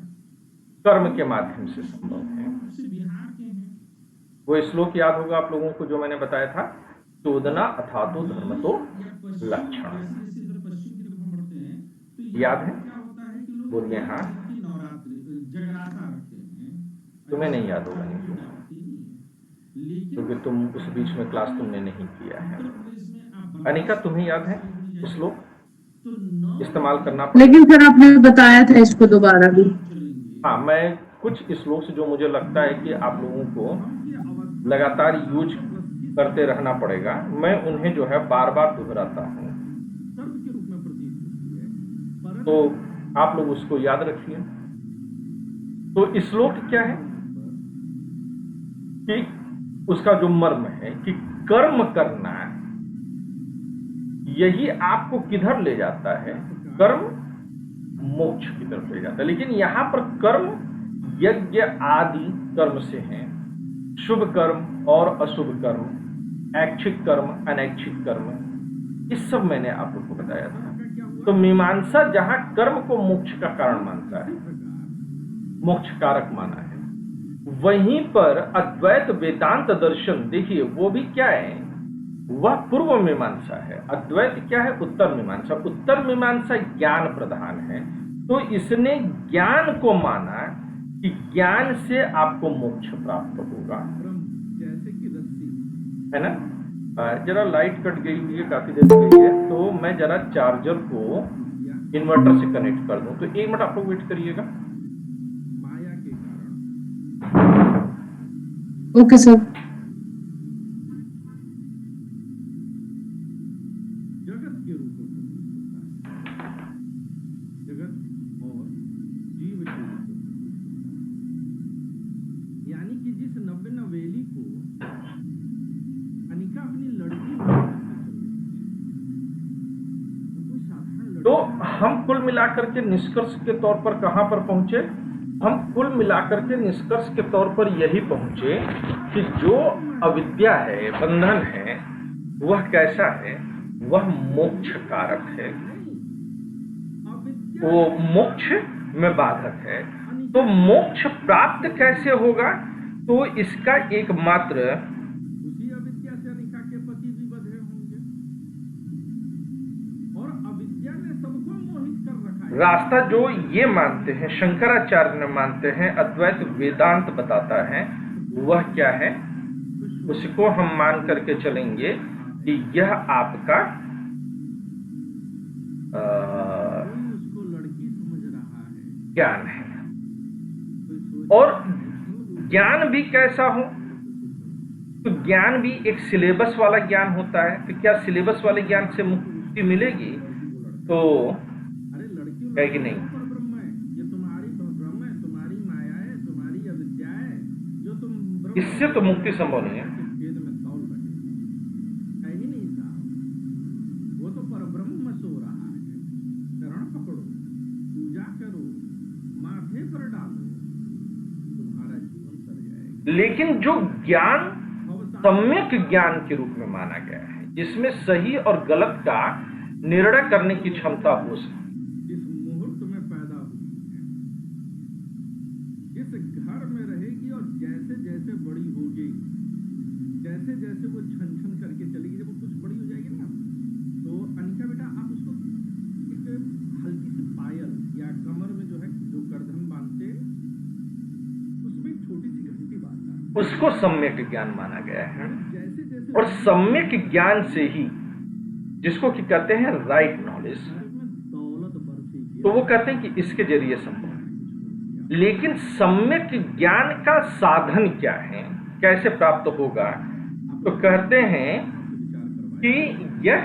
कर्म के माध्यम से संभव है। से बिहार के हैं, वो श्लोक याद होगा आप लोगों को जो मैंने बताया था, चोदना अथातो धर्म तो लक्षण। जैसे इधर पश्चिम की तरफ हम बढ़ते हैं तो यहाँ याद है? क्या होता है कि लोग बोलिए हाँ। की नवरात्रि जगराता रखते हैं। तुम्हें नहीं याद होगा, नहीं लेकिन क्योंकि तुम उस बीच में क्लास तुमने नहीं किया है। उत्तर प्रदेश में आप अनिका तुम्हें याद है श्लोक? तो नौ इस्तेमाल करना पड़ेगा। लेकिन सर आपने बताया था इसको दोबारा भी। चलेंगे हाँ, मैं कुछ श्लोक जो मुझे लगता है कि आप लोगों को लगातार यूज करते रहना पड़ेगा, मैं उन्हें जो है बार बार दोहराता हूँ, सर्व के रूप में प्रतीत होती है, तो आप लोग उसको याद रखिए। तो श्लोक क्या है कि उसका जो मर्म है कि कर्म करना यही आपको किधर ले जाता है, कर्म मोक्ष की तरफ ले जाता है। लेकिन यहां पर कर्म यज्ञ आदि कर्म से है, शुभ कर्म और अशुभ कर्म, ऐच्छिक कर्म अनैच्छिक कर्म, इस सब मैंने आप लोग को बताया था। तो मीमांसा जहां कर्म को मोक्ष का कारण मानता है, मोक्ष कारक माना है, वहीं पर अद्वैत वेदांत दर्शन देखिए वो भी क्या है, वह पूर्व मीमांसा है। अद्वैत क्या है, उत्तर मीमांसा। उत्तर मीमांसा ज्ञान प्रधान है, तो इसने ज्ञान को माना कि ज्ञान से आपको मोक्ष प्राप्त होगा, जैसे कि रस्सी है ना। जरा लाइट कट गई हुई है, काफी देर हो गई है, तो मैं जरा चार्जर को इन्वर्टर से कनेक्ट कर दूं। तो 1 मिनट आप लोग वेट करिएगा। माया के कारण ओके सर। जगत के रूप में प्रतीत होता है, जगत और जीव के रूप में प्रतीत होता है। यानी कि जिस नव्य नवेली को अनिका अपनी लड़की कोई साधारण तो हम कुल मिलाकर के निष्कर्ष के तौर पर कहां पर पहुंचे, हम कुल मिलाकर के निष्कर्ष के तौर पर यही पहुंचे कि जो अविद्या है, बंधन है, वह कैसा है, वह मोक्ष कारक है, वो मोक्ष में बाधक है। तो मोक्ष प्राप्त कैसे होगा, तो इसका एकमात्र उसी अविद्या से अनिका के पति भी बंधे होंगे और अविद्या ने सबको मोहित कर रखा है। रास्ता जो ये मानते हैं, शंकराचार्य ने मानते हैं, अद्वैत वेदांत बताता है, वह क्या है, उसको हम मान करके चलेंगे कि यह आपका कोई उसको लड़की समझ रहा है, ज्ञान है। कोई सोच और ज्ञान भी कैसा हो, तो ज्ञान भी एक सिलेबस वाला ज्ञान होता है। तो क्या सिलेबस वाले ज्ञान से मुक्ति मिलेगी, तो अरे लड़की है कि नहीं। पर ब्रह्म है, ये तुम्हारी ब्रह्म है, तुम्हारी माया है, तुम्हारी अविद्या है, जो तुम ब्रह्म इससे तो मुक्ति संभव नहीं है। वेद में तौल रहे है ही नहीं साहब, वो तो परब्रह्म में सो रहा है। शरण पकड़ो, पूजा करो, माथे पर डालो, तुम्हारा जीवन तर जाएगा। लेकिन जो ज्ञान सम्यक ज्ञान के रूप में माना गया है, जिसमें सही और गलत का निर्णय करने की क्षमता हो सके, जिस मुहूर्त में पैदा हुई है, जिस घर में रहेगी और जैसे जैसे बड़ी होगी, जैसे जैसे वो छन छन करके चलेगी, जब वो कुछ बड़ी हो जाएगी ना, तो अनिका बेटा आप उसको एक हल्की सी पायल या कमर में जो है जो करधन बांधते, उसमें एक छोटी सी घंटी बांधता, उसको सम्यक ज्ञान माना गया है। जैसे जैसे और सम्यक ज्ञान से ही, जिसको कि कहते हैं राइट नॉलेज, दौलत बरसेगी, तो वो कहते हैं कि इसके जरिए संभव है। लेकिन सम्यक ज्ञान का साधन क्या है, कैसे प्राप्त होगा, तो कहते हैं कि यह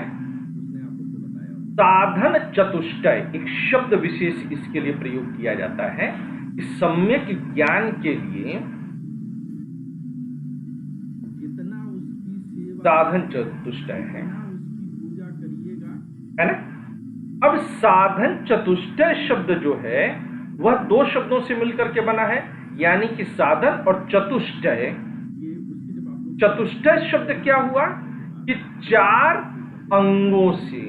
उसने आपको बताया साधन चतुष्टय, एक शब्द विशेष इसके लिए प्रयोग किया जाता है कि सम्यक ज्ञान के लिए जितना उसकी सेवा, साधन चतुष्टय है, जितना उसकी पूजा करिएगा, है ना। अब साधन चतुष्टय शब्द जो है वह 2 शब्दों से मिलकर के बना है, यानी कि साधन और चतुष्टय। ये उसकी जब आप लोग चतुष्टय शब्द क्या हुआ कि 4 अंगों से,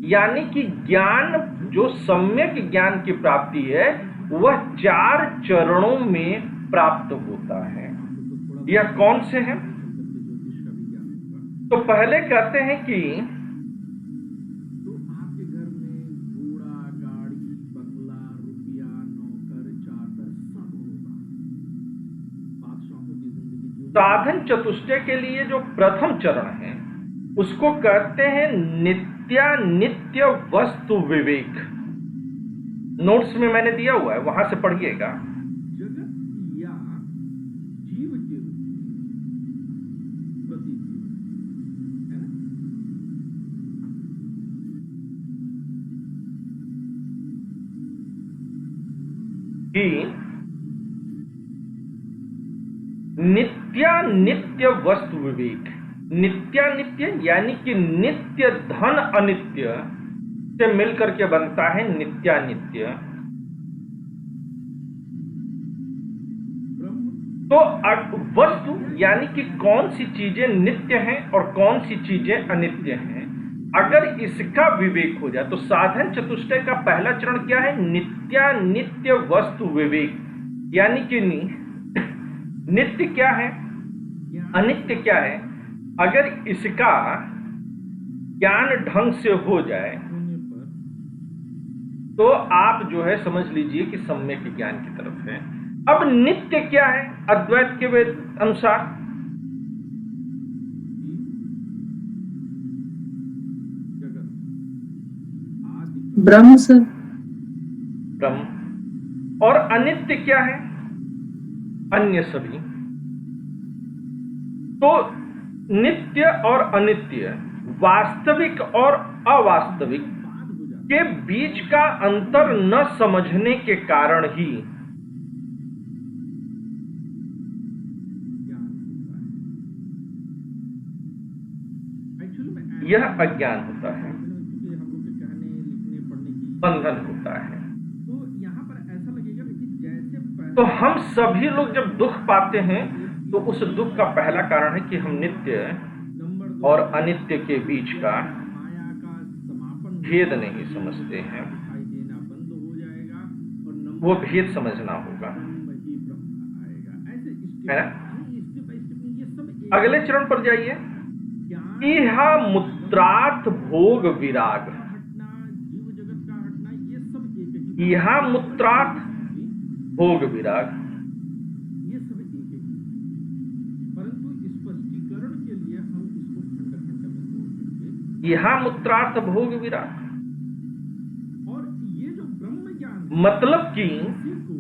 यानी कि ज्ञान, जो सम्यक ज्ञान की प्राप्ति है वह 4 चरणों में प्राप्त होता है। यह कौन से हैं, ज्योतिष का भी ज्ञान होगा। तो पहले कहते हैं कि तो आपके घर में घोड़ा, गाड़ी, बंगला, रुपया, नौकर, चाकर सब होगा। बादशाहों की जिंदगी जो साधन चतुष्टय के लिए जो प्रथम चरण है उसको कहते हैं नित्यानित्य वस्तु विवेक। नोट्स में मैंने दिया हुआ है, वहां से पढ़िएगा। जगत या जीव के रूप में प्रतीत है ना। कि नित्यानित्य वस्तु विवेक, नित्यानित्य यानी कि नित्य धन अनित्य से मिलकर के बनता है नित्यानित्य। तो वस्तु यानी कि कौन सी चीजें नित्य हैं और कौन सी चीजें अनित्य हैं, अगर इसका विवेक हो जाए तो साधन चतुष्टय का पहला चरण क्या है? नित्यानित्य वस्तु विवेक। यानी कि नित्य क्या है, अनित्य क्या है, अगर इसका ज्ञान ढंग से हो जाए तो आप जो है समझ लीजिए कि सम्यक ज्ञान की तरफ है। अब नित्य क्या है अद्वैत के अनुसार? ब्रह्म सर। ब्रह्म। और अनित्य क्या है? अन्य सभी। तो नित्य और अनित्य, वास्तविक और अवास्तविक के बीच का अंतर न समझने के कारण ही यह अज्ञान होता है, बंधन होता है। तो यहाँ पर ऐसा लगेगा कि जैसे तो हम सभी लोग जब दुख पाते हैं तो उस दुख का पहला कारण है कि हम नित्य नंबर और अनित्य के बीच का माया का समापन भेद नहीं समझते हैं। दिखाई देना बंद हो जाएगा और नंबर वो भेद समझना होगा, ब्रह्म ही ब्रह्म आएगा। ऐसे है ना? स्टेप बाय स्टेप ये सब एक अगले चरण पर जाइए। ज्ञान इह मुत्रार्थ भोग विराग। हटना, जीव जगत का हटना, ये सब एक ही इह मुत्रार्थ भोग विराग। ये सब एक ही, परंतु स्पष्टीकरण के लिए हम इसको खंड खंड में तोड़ देंगे। इह मुत्रार्थ भोग विराग और ये जो ब्रह्म ज्ञान मतलब कि इसी को,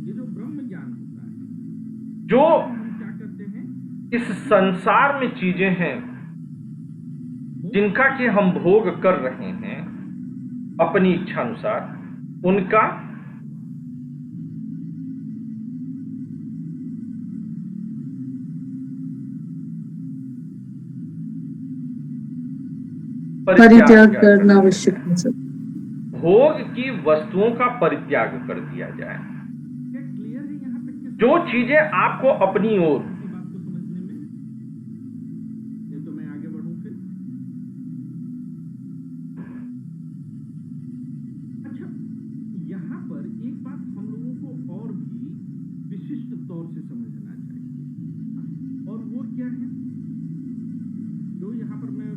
ये जो ब्रह्म ज्ञान होता है, जो हम क्या करते हैं, इस संसार में चीजें हैं जिनका कि हम भोग कर रहे हैं अपनी इच्छा अनुसार, उनका परित्याग करना आवश्यक है सर। भोग की वस्तुओं का परित्याग कर दिया जाए। क्या क्लियर है यहाँ तक के जो चीजें आपको अपनी ओर, की बात को समझने में? ये तो मैं आगे बढ़ूं फिर। अच्छा, यहाँ पर एक बात हम लोगों को और भी विशिष्ट तौर से समझना चाहिए, और वो क्या है, जो यहाँ पर मैं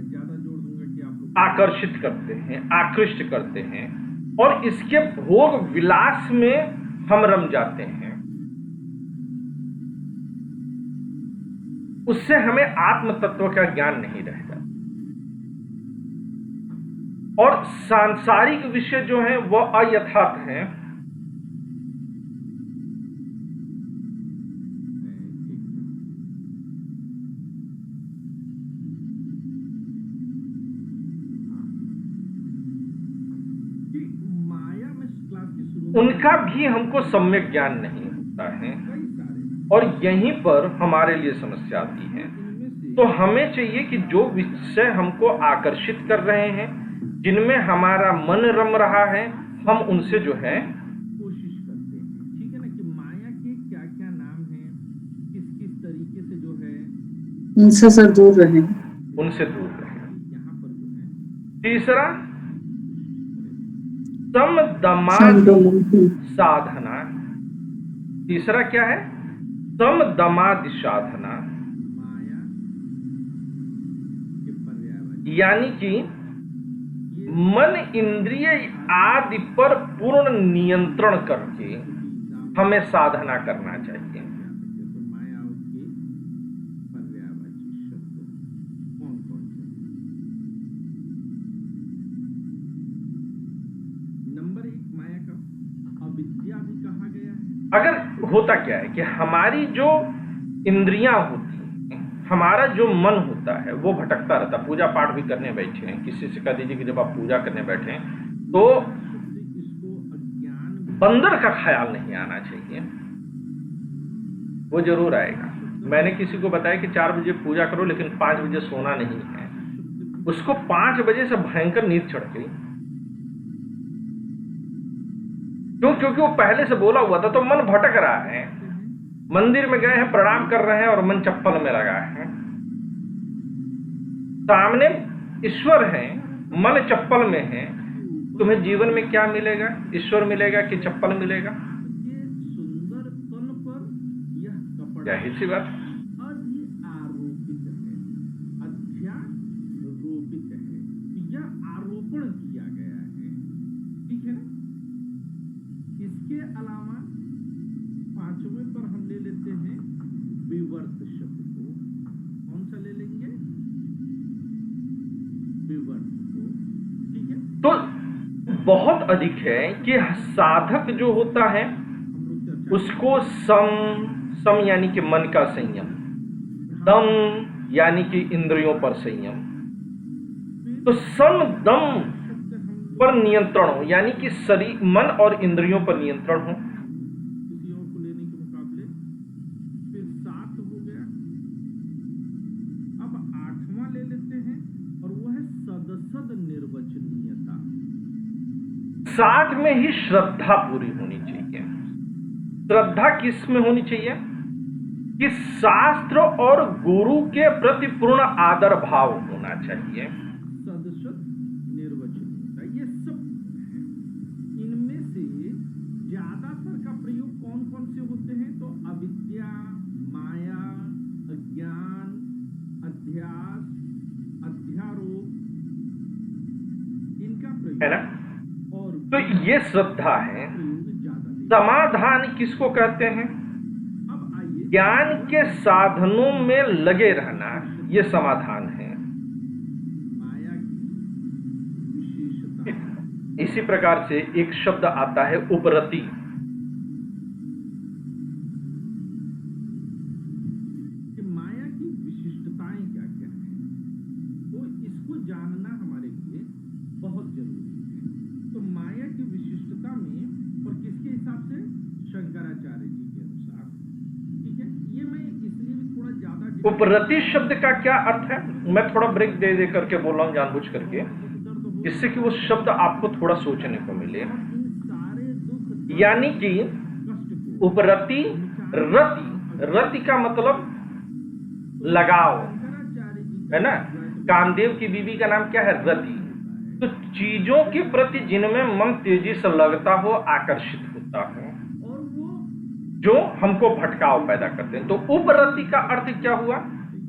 ज्यादा जोर दूंगा कि आप लोग आकर्षित करते हैं, आकृष्ट करते हैं और इसके भोग विलास में हम रम जाते हैं। उससे हमें आत्म तत्व का ज्ञान नहीं रहेगा और सांसारिक विषय जो हैं वह अयथार्थ हैं। कि माया में क्लास की शुरू उनका भी हमको सम्यक ज्ञान नहीं होता है कई सारे, और यहीं पर हमारे लिए समस्या आती है। इनमें से तो हमें चाहिए कि जो विषय हमको आकर्षित कर रहे हैं, जिनमें हमारा मन रम रहा है, हम उनसे जो है कोशिश करते हैं, ठीक है ना, कि माया के क्या क्या नाम हैं, किस किस तरीके से जो है उनसे सर दूर रहें। उनसे दूर रहें। यहाँ पर जो है तीसरा, समदमादि समदमादि साधना। तीसरा क्या है? समदमादि साधना, माया के पर्यायवाची, यानी कि मन इंद्रिय आदि पर पूर्ण नियंत्रण करके हमें साधना करना चाहिए। तो माया के पर्यायवाची शब्द कौन कौन से? नंबर अगर होता क्या है कि हमारी जो इंद्रियां होती हैं, हमारा जो मन होता है वो भटकता रहता। पूजा पाठ भी करने बैठे हैं, किसी से कह दीजिए कि जब आप पूजा करने बैठे हैं तो इसको अज्ञान बंदर का ख्याल नहीं आना चाहिए, वो जरूर आएगा। मैंने किसी को बताया कि 4 बजे पूजा करो लेकिन 5 बजे सोना नहीं है, उसको 5 बजे से भयंकर नींद चढ़ गई। क्यों? क्योंकि वो पहले से बोला हुआ था, तो मन भटक रहा है। मंदिर में गए हैं, प्रणाम कर रहे हैं और मन चप्पल में लगा है। सामने ईश्वर है, मन चप्पल में है। तुम्हें जीवन में क्या मिलेगा? ईश्वर मिलेगा कि चप्पल मिलेगा? ये सुंदर तन पर यह कपड़ा जाहिर सी बात। अधि आरोपित है, अध्यारोपित है, यह आरोपण किया गया है। ठीक है ना? इसके अलावा 5वें पर हम ले लेते हैं विवर्त शब्द को। कौन सा ले लेंगे? विवर्त को। ठीक है, तो बहुत अधिक है कि साधक जो होता है हम लोग चर्चा उसको सम यानी कि मन का संयम, दम यानी कि इंद्रियों पर संयम। तो सम दम पर नियंत्रण हो, यानी कि शरीर, मन और इंद्रियों पर नियंत्रण हो। किसी और को लेने के मुकाबले। फिर 7 हो गया। अब 8वां ले लेते हैं और वो है सदसद निर्वचनीयता। 7 में ही श्रद्धा पूरी होनी चाहिए। श्रद्धा किस में होनी चाहिए? कि शास्त्र और गुरु के प्रति पूर्ण आदर भाव होना चाहिए। सदसद निर्वचनीयता, ये सब है। इनमें से ज्यादातर का प्रयोग कौन कौन से होते हैं? तो अविद्या, माया, अज्ञान, अध्यास, अध्यारोप, इनका प्रयोग है ना? और तो ये श्रद्धा है। प्रयोग ज्यादा है। समाधान किसको कहते हैं? अब आइए ज्ञान के साधनों में लगे रहना, ये समाधान है। माया की विशेषता। इसी प्रकार से एक शब्द आता है उपरति। कि माया की विशिष्टताएं क्या क्या है, तो इसको जानना हमारे लिए बहुत जरूरी है। तो माया की विशिष्टता में, और किसके हिसाब से? शंकराचार्य जी के अनुसार। ठीक है, ये मैं इसलिए भी थोड़ा ज्यादा उपरति शब्द का क्या अर्थ है? मैं थोड़ा ब्रेक दे दे करके बोल रहा हूं जानबूझ करके, दर्द हो, जिससे कि वो शब्द आपको थोड़ा सोचने को मिले। और इन सारे दुख यानी कि कष्ट को उपरति, रति का मतलब लगाव, शंकराचार्य जी है ना? कामदेव की बीवी का नाम क्या है? रति। तो चीजों के प्रति जिनमें मन तेजी से लगता हो, आकर्षित होता हो, और वो जो हमको भटकाव पैदा करते हैं। तो उपरति का अर्थ क्या हुआ?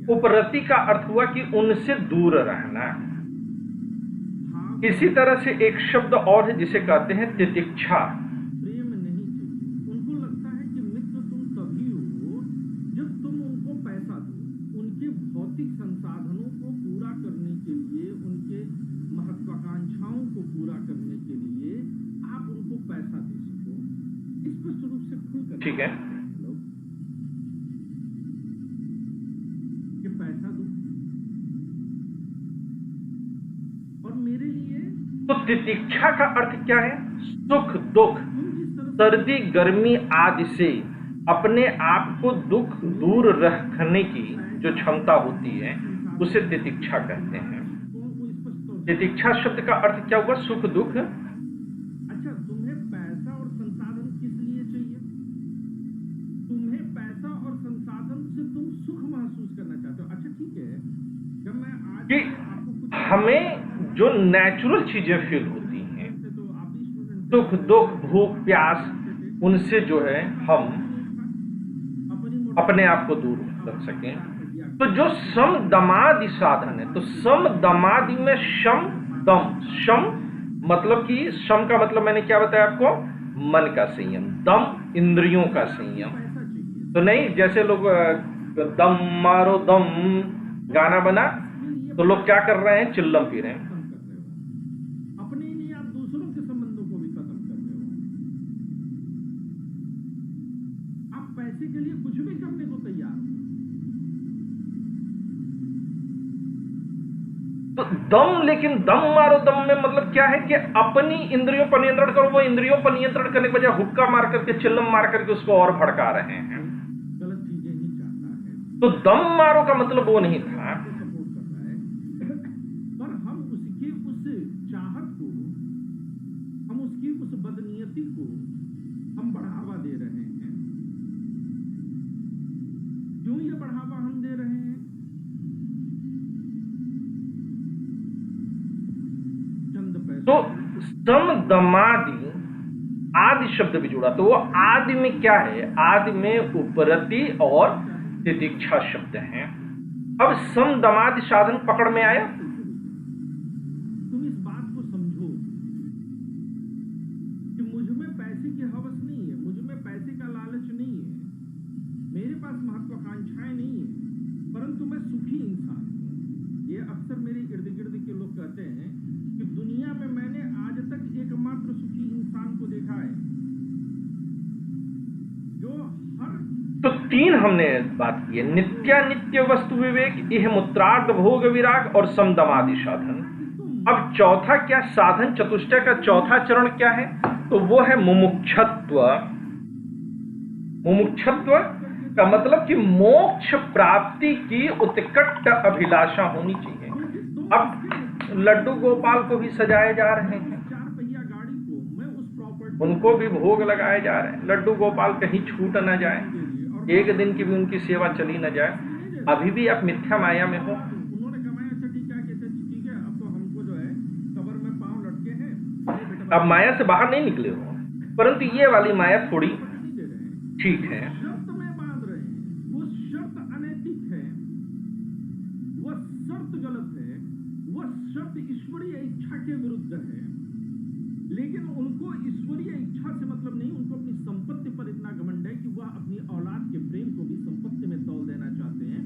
उपरति का अर्थ हुआ कि उनसे दूर रहना। भाव इसी तरह से एक शब्द और है जिसे कहते हैं तितिक्षा। प्रेम नहीं चाहिए। उनको लगता है कि मित्र तुम तभी हो जब तुम उनको पैसा दो। उनके भौतिक संसाधनों को पूरा करने के लिए, उनके महत्वाकांक्षाओं को पूरा करने के लिए आप उनको पैसा दे सको। स्पष्ट रूप से खुलकर ठीक है। लोग कि पैसा दो और मेरे लिए तो तितिक्षा का अर्थ क्या है? सुख दुख, तुम जिस तरह सर्दी गर्मी आदि से अपने आप को दुख दूर रखने की जो क्षमता होती है उसे तितिक्षा कहते हैं। को स्पष्ट तौर से तितिक्षा शब्द का अर्थ क्या हुआ? सुख दुख। अच्छा, तुम्हें पैसा और संसाधन किस लिए चाहिए? तुम्हें पैसा और संसाधन से तुम सुख महसूस करना चाहते हो। अच्छा ठीक है, जब मैं आज कि आपको कुछ हमें जो नेचुरल चीजें फील होती हैं, तो आप भी स्टूडेंट दुख दुख भूख प्यास, उनसे जो है हम अपनी अपने आप को दूर रख सकें। तो जो सम दमादि साधन है, तो सम दमादि में शम दम। शम मतलब कि शम का मतलब मैंने क्या बताया आपको? मन का संयम। दम इंद्रियों का संयम। पैसा चाहिए। तो नहीं जैसे लोग दम मारो दम गाना बना, तो लोग क्या कर रहे हैं? चिल्लम पी रहे हैं। खत्म कर रहे हो अपने ही नहीं, आप दूसरों के संबंधों को भी खत्म कर रहे हो। तो दम, लेकिन दम मारो दम में मतलब क्या है कि अपनी इंद्रियों पर नियंत्रण करो। वो इंद्रियों पर नियंत्रण करने के बजाय हुक्का मार करके, चिल्लम मार करके उसको और भड़का रहे हैं। गलत चीजें ही चाहता है, तो दम मारो का मतलब वो नहीं था। सपोर्ट कर रहा है, पर हम उसकी उस चाहत को, हम उसकी उस बदनीयती को हम बढ़ावा दे रहे हैं। क्यों ये बढ़ावा हम दे रहे हैं? चंद पैसे। तो सम दमादि, आदि शब्द भी जुड़ा, तो वो आदि में क्या है? आदि में उपरति और तितिक्षा शब्द हैं। अब सम दमादि साधन पकड़ में आया। तुम इस बात को समझो कि मुझ में पैसे की हवस नहीं है, मुझ में पैसे का लालच नहीं है, मेरे पास महत्वाकांक्षाएं नहीं है, परंतु मैं सुखी इंसान हूं। ये अक्सर मेरे इर्द गिर्द के लोग कहते हैं कि दुनिया में मैंने आज तक एकमात्र सुखी इंसान को देखा है जो हर तो तीन हमने बात की है, नित्यानित्य वस्तु विवेक, इह मुत्रार्थ भोग विराग और समदमादि साधन। अब चौथा क्या साधन चतुष्टय का चौथा चरण क्या है? तो वो है मुमुक्षत्व। मुमुक्षत्व का मतलब कि मोक्ष प्राप्ति की उत्कट अभिलाषा होनी चाहिए। अब लड्डू गोपाल को भी सजाए जा रहे हैं, 4 पहिया गाड़ी को मैं उस प्रॉपर्टी उनको भी भोग लगाए जा रहे हैं। लड्डू गोपाल कहीं छूट न जाए, एक दिन की भी उनकी सेवा चली न जाए। अभी भी आप मिथ्या माया में हो। उन्होंने कमाया, अच्छा ठीक है, ठीक है, अब तो हमको जो है कबर में पांव लटके हैं, अरे बेटा अब माया से बाहर नहीं निकले हो, परंतु ये वाली माया थोड़ी नहीं दे रहे हैं, ठीक है। शर्त में बांध रहे हैं, वो शर्त अनैतिक है, वह शर्त गलत है, वह शर्त ईश्वरीय इच्छा के विरुद्ध है। लेकिन उनको ईश्वरीय इच्छा से मतलब नहीं, उनको अपनी संपत्ति पर इतना घमंड है कि वह अपनी औलाद के प्रेम को भी संपत्ति में तौल देना चाहते हैं।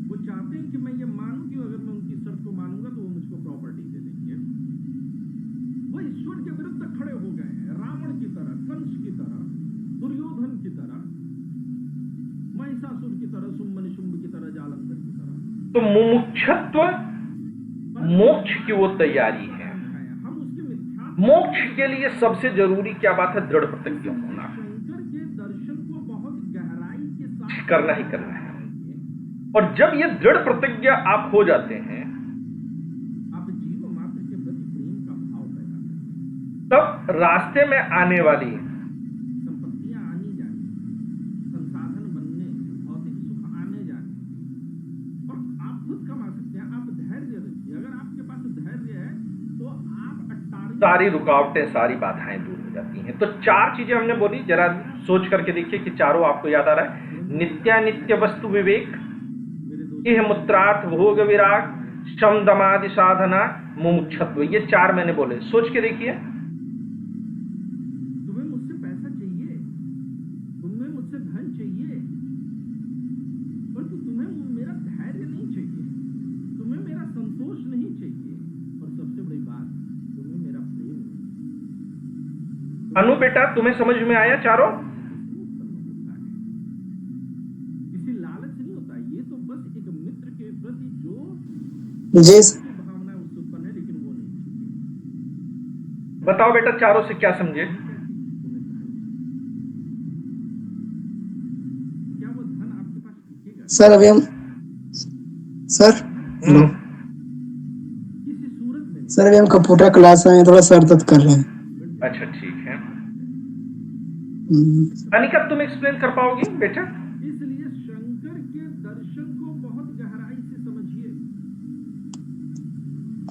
वो चाहते हैं कि मैं ये मानूं कि अगर मैं उनकी शर्त को मानूंगा तो वो मुझको प्रॉपर्टी दे देंगे। वो ईश्वर के विरुद्ध खड़े हो गए हैं, रावण की तरह, कंस की तरह, दुर्योधन की तरह, महिषासुर की तरह, शुंभ निशुंभ की तरह, जालंधर की तरह। तो मुमुक्षत्व मोक्ष की वो तैयारी है। हम उसके मिथ्या मोक्ष के लिए सबसे जरूरी क्या बात है? दृढ़ प्रतिज्ञ होना, शंकर के दर्शन को बहुत गहराई के साथ करना ही करना है। और जब ये दृढ़ प्रतिज्ञा आप हो जाते हैं, आप जीव मात्र के प्रति प्रेम का भाव पैदा करते हैं। तब रास्ते में आने वाली संपत्तियां आनी जानी, संसाधन बनने, भौतिक सुख आने जाने, और आप खुद कमा सकते हैं। आप धैर्य रखिए, अगर आपके पास धैर्य है तो आप अट्टारी सारी रुकावटें, सारी बाधाएं दूर हो जाती हैं। तो 4 चीजें हमने बोली, जरा सोच करके देखिए कि चारों आपको याद आ रहा है। नित्यानित्य वस्तु विवेक, मेरे दोस्त इह मुत्रार्थ भोग विराग, शम दमादि साधना, मुमुक्षत्व। ये 4 मैंने बोले, सोच के देखिए। तुम्हें मुझसे पैसा चाहिए, तुम्हें मुझसे धन चाहिए, परंतु तुम्हें मेरा धैर्य नहीं चाहिए, तुम्हें मेरा संतोष नहीं चाहिए, और सबसे बड़ी बात, तुम्हें मेरा प्रेम नहीं। अनु बेटा, तुम्हें समझ में आया चारों? किसी लालच नहीं होता, ये तो बस एक मित्र के प्रति जो जी की भावना उससे उत्पन्न है, लेकिन वो नहीं चाहिए। बताओ बेटा, चारों से क्या समझे? क्या वो धन आपके पास टिकेगा? सर अभी हम सर हेलो किसी सूरत में नहीं। सर अभी हम कंप्यूटर क्लास आए हैं, थोड़ा सर दर्द कर रहे हैं। अच्छा ठीक है। अनिका, तुम एक्सप्लेन कर पाओगी बेटा? इसलिए शंकर के दर्शन को बहुत गहराई से समझिए,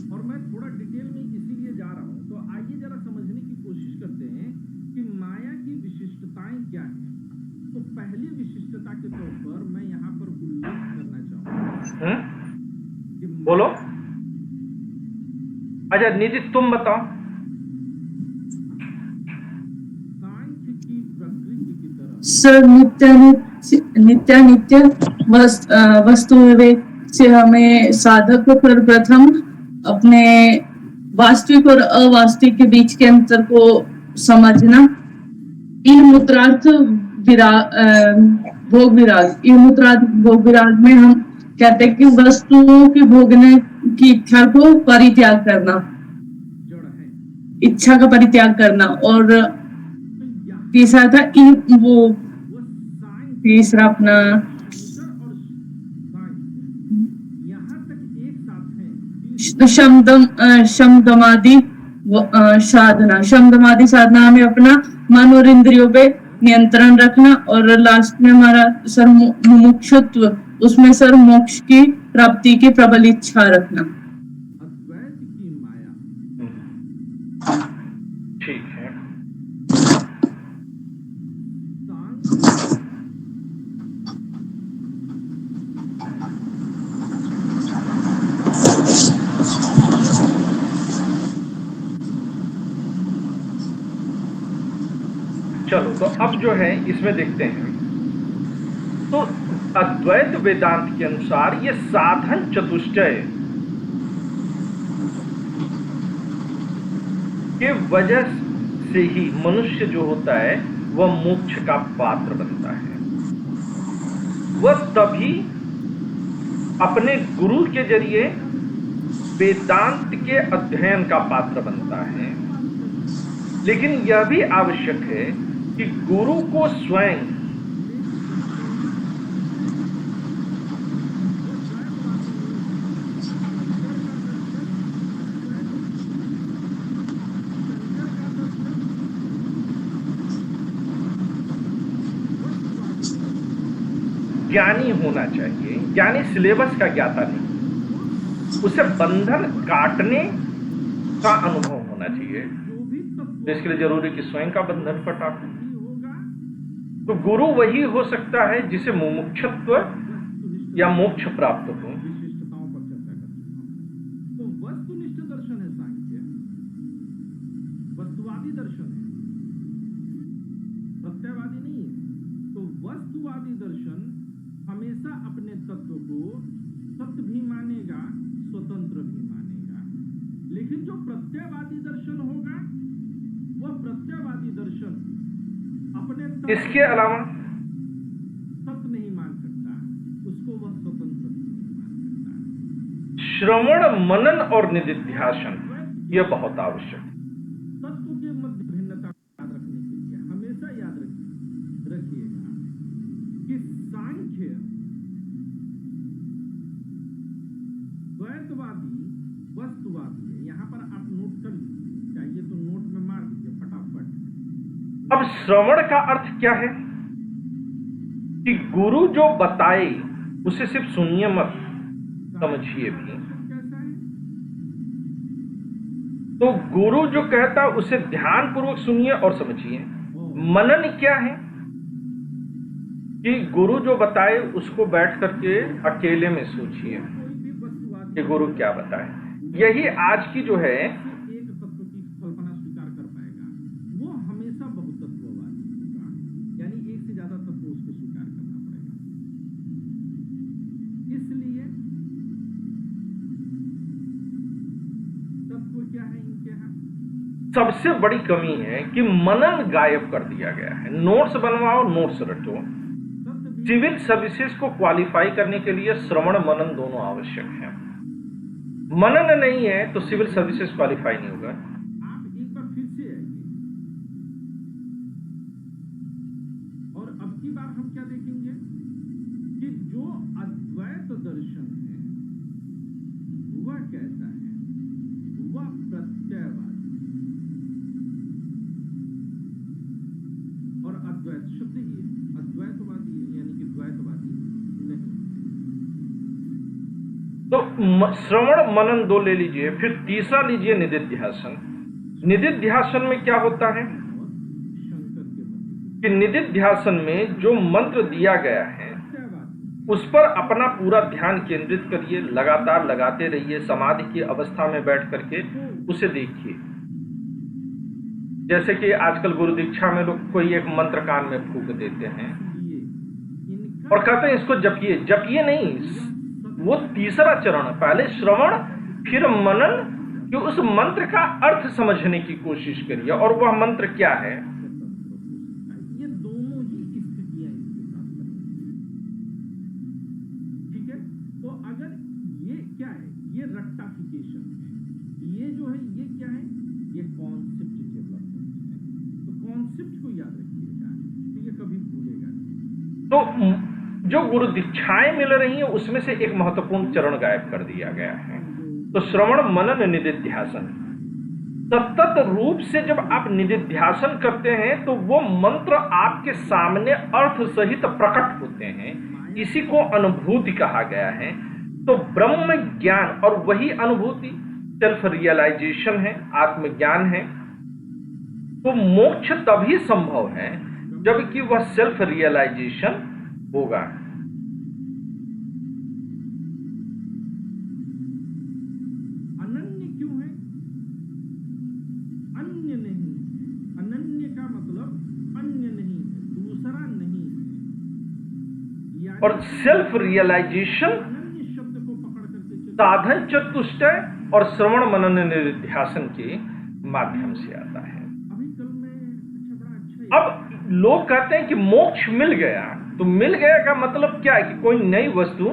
और मैं थोड़ा डिटेल में इसीलिए जा रहा हूं। तो आइए जरा समझने की कोशिश करते हैं कि माया की विशिष्टताएं क्या हैं। तो पहली विशिष्टता के तौर पर मैं यहाँ पर उल्लेख करना चाहूंगा कि बोलो। अच्छा निधि, तुम बताओ। सांख्य की प्रकृति की तरह सर नित्यानित्य वस्तु विवेक से हमें साधक को सर्वप्रथम अपने वास्तविक और अवास्तविक के बीच के अंतर को समझना। इन मुत्रार्थ भोग विराग, इन मुत्रार्थ भोग विराग में हम कहते हैं कि वस्तुओं की भोगने की इच्छा को परित्याग करना, जड़ है। इच्छा का परित्याग करना। और तो यहाँ तीसरा था वो वो साइंस तीसरा अपना नेचर और साइंस यहाँ तक एक साथ है। शमदमादि साधना। शमदमादि साधना में अपना मन और इंद्रियों पे नियंत्रण रखना, और लास्ट में हमारा सर मुमुक्षुत्व, उसमें सर मोक्ष की प्राप्ति की प्रबल इच्छा रखना। अद्वैत की माया ठीक है। सांख्य चलो तो अब जो है इसमें देखते हैं, तो अद्वैत वेदांत के अनुसार ये साधन चतुष्टय के वजह से ही मनुष्य जो होता है वह मोक्ष का पात्र बनता है। वह तभी अपने गुरु के जरिए वेदांत के अध्ययन का पात्र बनता है। लेकिन यह भी आवश्यक है कि गुरु को स्वयं ज्ञानी होना चाहिए, ज्ञानी सिलेबस का ज्ञाता नहीं, उसे बंधन काटने का अनुभव होना चाहिए। तो इसके लिए जरूरी कि स्वयं का बंधन कटा। होगा तो गुरु वही हो सकता है जिसे मुमुक्षुत्व या मोक्ष प्राप्त हो। विशिष्टताओं पर चर्चा कर चुका हूं। तो वस्तुनिष्ठ दर्शन है सांख्य, वस्तुवादी दर्शन है, प्रत्ययवादी नहीं है। तो वस्तुवादी दर्शन हमेशा अपने तत्व को सत्य भी मानेगा, स्वतंत्र भी मानेगा। लेकिन जो प्रत्ययवादी दर्शन होगा वह प्रत्ययवादी दर्शन अपने तत्व इसके अलावा सत्य नहीं मान सकता, उसको वह स्वतंत्र भी नहीं मान सकता। श्रवण मनन और निधिध्यासन यह बहुत आवश्यक है। तत्व के मध्य भिन्नता को याद रखने के लिए हमेशा याद रखिएगा कि सांख्य द्वैतवादी वस्तुवादी है। यहाँ पर आप नोट कर लीजिए, चाहिए तो नोट में मार दीजिए फटाफट। अब श्रवण का अर्थ क्या है कि गुरु जो बताए उसे सिर्फ सुनिए मत, समझिए भी। कैसा है? तो गुरु जो कहता है उसे ध्यान पूर्वक सुनिए और समझिए। मनन क्या है कि गुरु जो बताए उसको बैठ करके अकेले में सोचिए कोई भी वस्तुवादी कि गुरु क्या बताए। यही आज की जो है एक तत्व की कल्पना स्वीकार कर पाएगा, वो हमेशा बहुतत्ववादी होगा। यानी एक से ज्यादा तत्व उसको स्वीकार करना पड़ेगा। इसलिए तत्व क्या है इनके यहाँ? सबसे बड़ी कमी है कि मनन गायब कर दिया गया है। नोट्स बनवाओ, नोट्स रटो। तत्व भी सिविल सर्विसेज को क्वालिफाई करने के लिए श्रवण मनन दोनों आवश्यक हैं। मनन नहीं है तो सिविल सर्विसेज क्वालिफाई नहीं होगा। आप एक बार फिर से आइए और अब की बार हम क्या देखेंगे कि जो अद्वैत दर्शन है वह कैसा है? वह प्रत्ययवादी और अद्वैत शब्द ही है, अद्वैतवादी है, यानी कि द्वैतवादी नहीं। तो श्रवण मनन दो ले लीजिए, फिर तीसरा लीजिए निधिध्यासन। निधिध्यासन में क्या होता है और शंकर के मध्य कि निधिध्यासन में जो मंत्र दिया गया है प्रत्ययवादी उस पर अपना पूरा ध्यान केंद्रित करिए, लगातार लगाते रहिए। समाधि की अवस्था में बैठ करके उसे देखिए। जैसे कि आजकल गुरु दीक्षा में लोग कोई एक मंत्र कान में फूंक देते हैं इसलिए इनका और कहते हैं इसको जपिए। जपिए नहीं, वो तीसरा चरण है। पहले श्रवण फिर मनन, कि उस मंत्र का अर्थ समझने की कोशिश करिए और वह मंत्र क्या है। ये दोनों ही स्थितियां इसके साथ बनेंगी। ठीक है, तो अगर ये क्या है, ये रट्टाफिकेशन है, ये जो है ये क्या है, ये कॉन्सेप्ट डेवलपमेंट है। तो कॉन्सेप्ट को याद रखिएगा, तो ये कभी भूलेगा नहीं। तो जो गुरु दीक्षाएं मिल रही हैं उसमें से एक महत्वपूर्ण चरण गायब कर दिया गया है। तो श्रवण मनन निधिध्यासन, सतत रूप से जब आप निधिध्यासन करते हैं तो वो मंत्र आपके सामने अर्थ सहित प्रकट होते हैं। इसी को अनुभूति कहा गया है। तो ब्रह्म ज्ञान और वही अनुभूति सेल्फ रियलाइजेशन है, आत्मज्ञान है। तो मोक्ष तभी संभव है जबकि वह सेल्फ रियलाइजेशन होगा। अनन्य क्यों है? अन्य नहीं है। अनन्य का मतलब अन्य नहीं है, दूसरा नहीं है। यानी और सेल्फ रियलाइजेशन अनन्य शब्द को पकड़ करके चलिए। साधन चतुष्टय और श्रवण मनन निधिध्यासन के माध्यम से आता है। अभी कल में बड़ा अच्छा अब लोग कहते हैं कि मोक्ष मिल गया, तो मिल गया का मतलब क्या है कि कोई नई वस्तु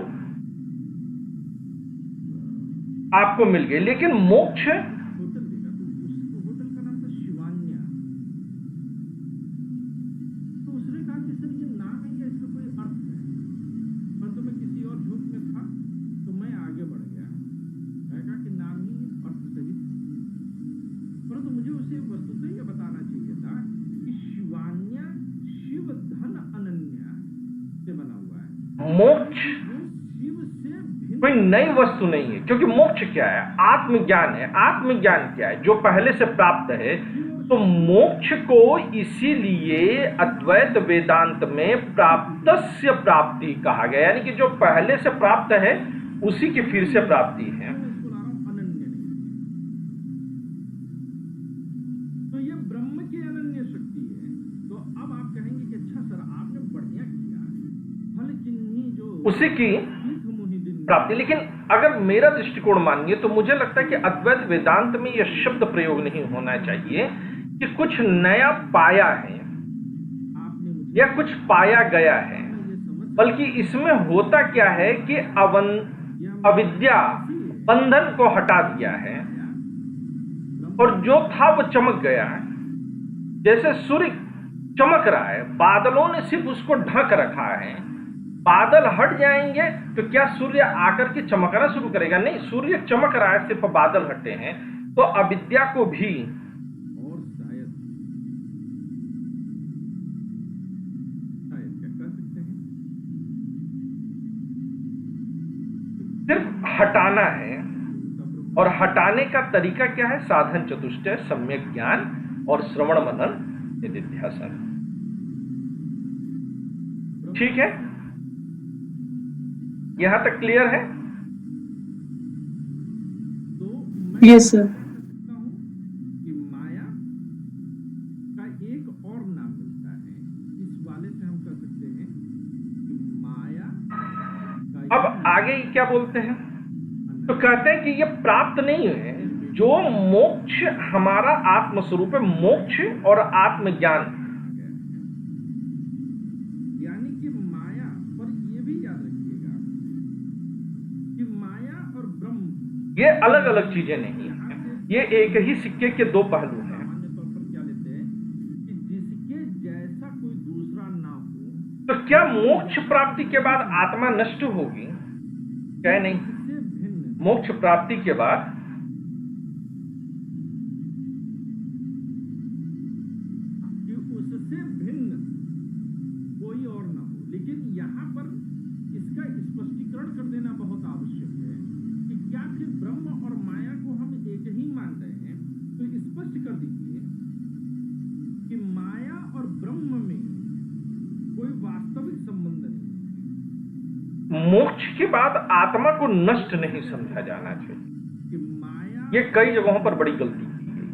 आपको मिल गई, लेकिन मोक्ष होटल देखा तो उस होटल का नाम था शिवान्या। तो उसने कहा कि सर ये नाम है या इसका कोई अर्थ है? परंतु मैं किसी और झोंक में था तो मैं आगे बढ़ गया। मैं कहा कि नाम ही अर्थ सहित है। परंतु मुझे उसे वस्तुतः यह बताना चाहिए था कि शिवान्या शिव धन अनन्या से बना हुआ है। मोक्ष वो शिव से भिन्न कोई नई वस्तु नहीं है, क्योंकि मोक्ष क्या है? आत्मज्ञान है। आत्मज्ञान क्या है? जो पहले से प्राप्त है। तो मोक्ष को इसीलिए अद्वैत वेदांत में प्राप्तस्य प्राप्ति कहा गया, यानी कि जो पहले से प्राप्त है उसी की फिर से प्राप्ति है। मैं इसको ला रहा हूं अनन्य नहीं। तो ये ब्रह्म की अनन्य शक्ति है। तो अब आप कहेंगे कि अच्छा सर आपने बढ़िया किया, फल किन्हीं जो उसी की सीख मुहिदीन प्राप्ति। लेकिन अगर मेरा दृष्टिकोण मानिए तो मुझे लगता है कि अद्वैत वेदांत में यह शब्द प्रयोग नहीं होना चाहिए कि कुछ नया पाया है आपने मुझे या कुछ पाया गया है, ये समझ बल्कि इसमें होता क्या है कि अविद्या बंधन को हटा दिया है और जो था वो चमक गया है। जैसे सूर्य चमक रहा है, बादलों ने सिर्फ उसको ढक रखा है। बादल हट जाएंगे तो क्या सूर्य आकर के चमकना शुरू करेगा? नहीं, सूर्य चमक रहा है, सिर्फ बादल हटे हैं। तो अविद्या को भी और शायद क्या कर सकते हैं? सिर्फ हटाना है। और हटाने का तरीका क्या है? साधन चतुष्टय, सम्यक ज्ञान और श्रवण मनन निधिध्यासन। ठीक है, यहां तक क्लियर है? तो मैं यस सर। कह सकता हूं कि माया का एक और नाम मिलता है। इस वाले से हम कह सकते हैं कि माया का अब आगे क्या बोलते हैं? तो कहते हैं कि ये प्राप्त नहीं है। जो मोक्ष हमारा आत्मस्वरूप है, मोक्ष और आत्मज्ञान, यानी कि माया, पर ये भी याद रखिएगा कि माया और ब्रह्म ये अलग अलग चीजें नहीं हैं। ये एक ही सिक्के के दो पहलू हैं। सामान्य तौर पर क्या लेते हैं कि जिसके जैसा कोई दूसरा ना हो, तो क्या मोक्ष प्राप्ति के बाद आत्मा नष्ट होगी? क्या नहीं? इससे भिन्न मोक्ष प्राप्ति के बाद कि उससे भिन्न कोई और ना हो। लेकिन यहाँ पर इसका स्पष्टीकरण कर देना बहुत आवश्यक है कि क्या फिर ब्रह्म और माया को हम एक ही मान रहे हैं? तो स्पष्ट कर दीजिए कि माया और ब्रह्म में कोई वास्तविक संबंध नहीं है। मोक्ष के बाद आत्मा को नष्ट नहीं समझा जाना चाहिए। कि माया ये कई जगहों पर बड़ी गलती की गई।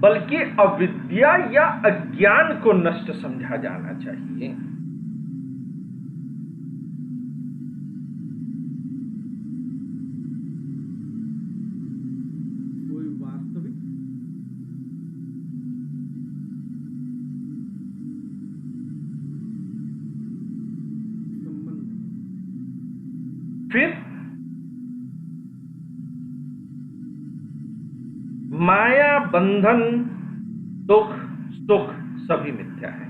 बल्कि अविद्या या अज्ञान को नष्ट समझा जाना चाहिए। कोई वास्तविक संबंध नहीं। फिर माया, बंधन, दुख, सुख सभी मिथ्या है।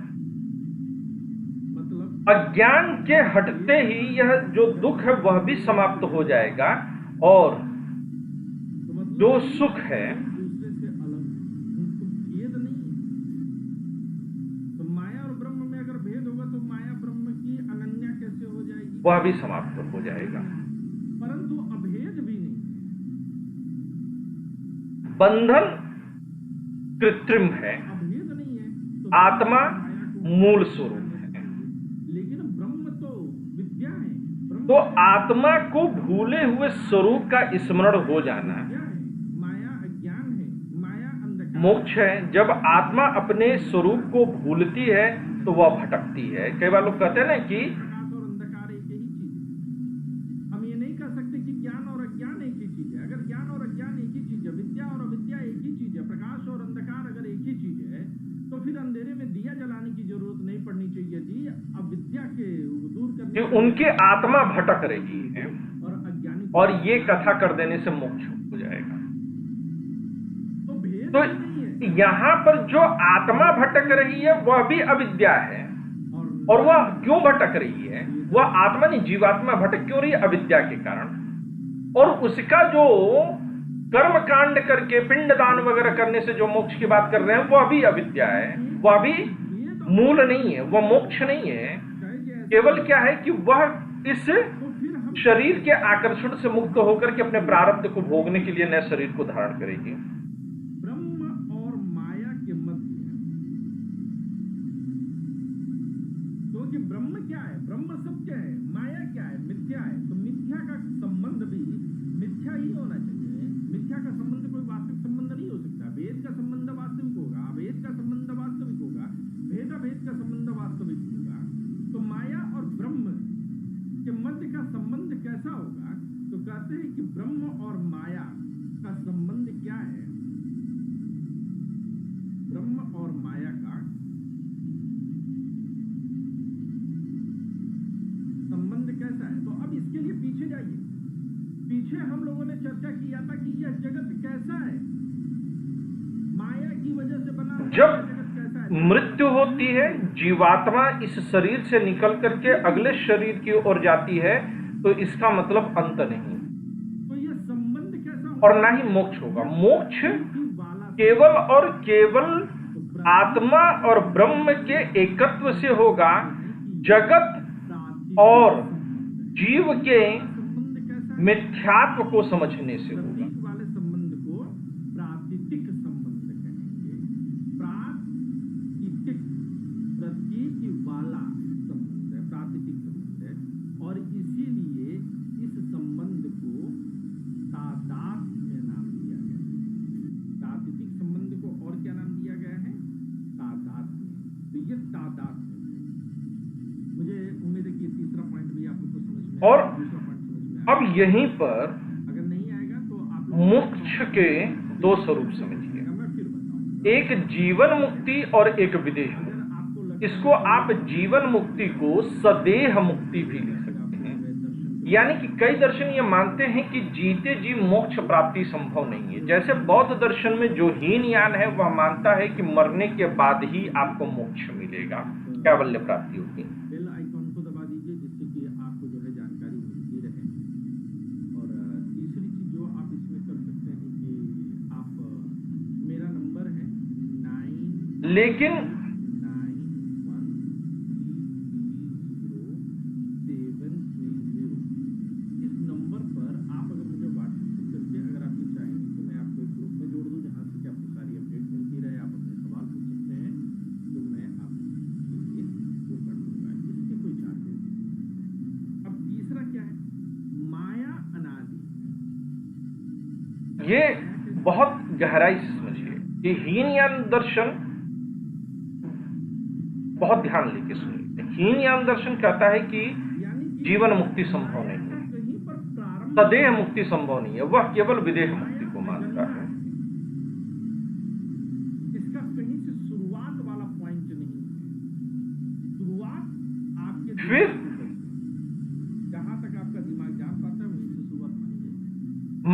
मतलब अज्ञान के हटते ही यह जो दुख है वह भी समाप्त हो जाएगा और तो मतलब जो सुख है दूसरे से अलग उनको भेद नहीं है। तो माया और ब्रह्म में अगर भेद होगा तो माया ब्रह्म की अनन्या कैसे हो जाएगी? वह भी समाप्त हो जाएगा। परंतु अभेद भी नहीं है। बंधन कृत्रिम है, अभेद नहीं है तो आत्मा माया को मूल स्वरूप है। लेकिन ब्रह्म तो विद्या है। ब्रह्म तो आत्मा को भूले हुए स्वरूप का स्मरण हो जाना विद्या है। माया अज्ञान है, माया अंधकार मोक्ष है। जब आत्मा अपने स्वरूप को भूलती है तो वह भटकती है। कई बार लोग कहते हैं ना कि प्रकाश और अंधकार एक ही चीज है। हम ये नहीं कह सकते कि ज्ञान और अज्ञान एक ही चीज है। अगर ज्ञान और अज्ञान एक ही चीज है, विद्या और अविद्या एक ही चीज है, प्रकाश और अंधकार अगर एक ही चीज है, तो फिर अंधेरे में दिया जलाने की जरूरत नहीं पड़नी चाहिए जी। अविद्या के दूर करने कि उनकी आत्मा भटक रही है और अज्ञानी और ये कथा कर देने से मोक्ष हो जाएगा। तो भेद तो ही नहीं है। यहां पर जो आत्मा भटक रही है वह भी अविद्या है। और वह क्यों भटक रही है? वह आत्मा नहीं, जीवात्मा भटक क्यों रही है? अविद्या के कारण। और उसका जो कर्म कांड करके पिंडदान वगैरह करने से जो मोक्ष की बात कर रहे हैं वह भी अविद्या है, वह भी मूल नहीं है, वह मोक्ष नहीं है। केवल क्या है कि वह इस शरीर के आकर्षण से मुक्त होकर के अपने प्रारब्ध को भोगने के लिए नए शरीर को धारण करेगी। ब्रह्म और माया के मध्य, क्योंकि ब्रह्म क्या है? ब्रह्म सत्य है, माया क्या है? मिथ्या है। तो मिथ्या का संबंध भी मिथ्या ही होना चाहिए। मिथ्या का संबंध कोई वास्तविक संबंध नहीं हो सकता। वेद का संबंध वास्तविक होगा, अवेद का संबंध वास्तविक होगा, भेदाभेद का संबंध वास्तविक होगा। तो माया और ब्रह्म के मध्य का संबंध कैसा होगा? तो कहते हैं कि ब्रह्म और माया का संबंध क्या है? ब्रह्म और माया का संबंध कैसा है? तो अब इसके लिए पीछे जाइए। पीछे हम लोगों ने चर्चा किया था कि यह जगत कैसा है, माया की वजह से बना हुआ जब जगत कैसा है। मृत्यु होती है, जीवात्मा इस शरीर से निकल करके अगले शरीर की ओर जाती है, तो इसका मतलब अंत नहीं तो यह संबंध कैसा होगा? और ना ही मोक्ष होगा। मोक्ष वाला केवल और केवल आत्मा और ब्रह्म के एकत्व से होगा। जगत और जीव के संबंध कैसा है? मिथ्यात्व को समझने से होगा। प्रतीक वाले संबंध को प्रातीतिक संबंध कहेंगे। प्रातीतिक, प्रतीक वाला संबंध है, प्रातीतिक संबंध है। और इसीलिए इस संबंध को तादात्म्य नाम दिया गया है। प्रातीतिक संबंध को और क्या नाम दिया गया है? तादात्म्य। तो ये तादात्म्य है। मुझे उम्मीद है कि ये तीसरा पॉइंट भी आप लोग को समझ में और आया, दूसरा पॉइंट समझ में आया। अब यहीं पर अगर नहीं आएगा तो आप लोग मोक्ष के दो स्वरूप समझिए, मैं फिर बताऊंगा। एक जीवन मुक्ति और एक विदेह मुक्ति। अगर आपको लगता इसको आप जीवन मुक्ति को सदेह मुक्ति भी लिख सकते हैं। यानी कि कई दर्शन ये मानते हैं कि जीते जी मोक्ष प्राप्ति संभव नहीं है। जैसे बौद्ध दर्शन में जो हीनयान है वह मानता है कि मरने के बाद ही आपको मोक्ष मिलेगा, कैवल्य प्राप्ति होगी। बेल आइकॉन को दबा दीजिए जिससे कि आपको जो है जानकारी मिलती रहे। और तीसरी चीज जो आप इसमें कर सकते हैं कि आप मेरा नंबर है 9 लेकिन 9130 इस नंबर पर आप अगर मुझे व्हाट्सएप करके अगर आप ये चाहेंगे तो मैं आपको एक ग्रुप में जोड़ दूं जहां से कि आपको सारी अपडेट मिलती रहे। आप अपने सवाल पूछ सकते हैं तो मैं आपके लिए वो कर दूंगा। इसके कोई चार्जेस नहीं। अब तीसरा क्या है? माया अनादि। ये बहुत गहराई से समझिए। ये हीनयान दर्शन बहुत ध्यान लेके सुनिए। हीनयान दर्शन कहता है कि यानी कि जीवन मुक्ति संभव नहीं है, कहीं पर प्रारंभ सदेह मुक्ति संभव नहीं है, वह केवल विदेह मुक्ति को मानता है। इसका कहीं से शुरुआत वाला पॉइंट नहीं है। शुरुआत आपके फिर जहां तक आपका दिमाग जान पाता है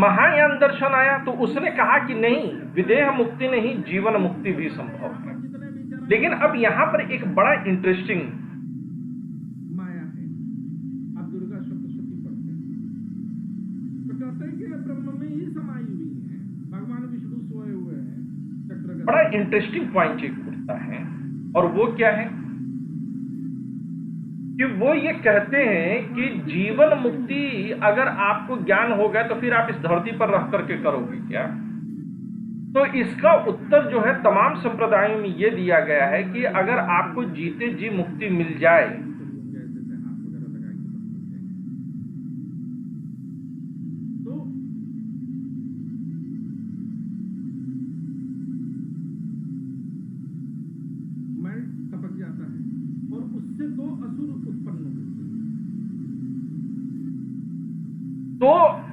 महायान दर्शन आया तो उसने कहा कि नहीं, विदेह मुक्ति नहीं, जीवन मुक्ति भी संभव है। लेकिन अब यहां पर एक बड़ा इंटरेस्टिंग माया है। आप दुर्गा सप्तशती पढ़ते हैं तो कहते हैं कि ब्रह्म में ही समाई हुई है, भगवान विष्णु सोए हुए हैं चक्र। बड़ा इंटरेस्टिंग पॉइंट एक उठता है, और वो क्या है कि वो ये कहते हैं कि जीवन मुक्ति अगर आपको ज्ञान हो गया तो फिर आप इस धरती पर रह करके करोगे क्या? तो इसका उत्तर जो है तमाम संप्रदायों में ये दिया गया है कि अगर आपको जीते जी मुक्ति मिल जाए तो मैं टपक जाता है और उससे दो असुर उत्पन्न होते हैं। तो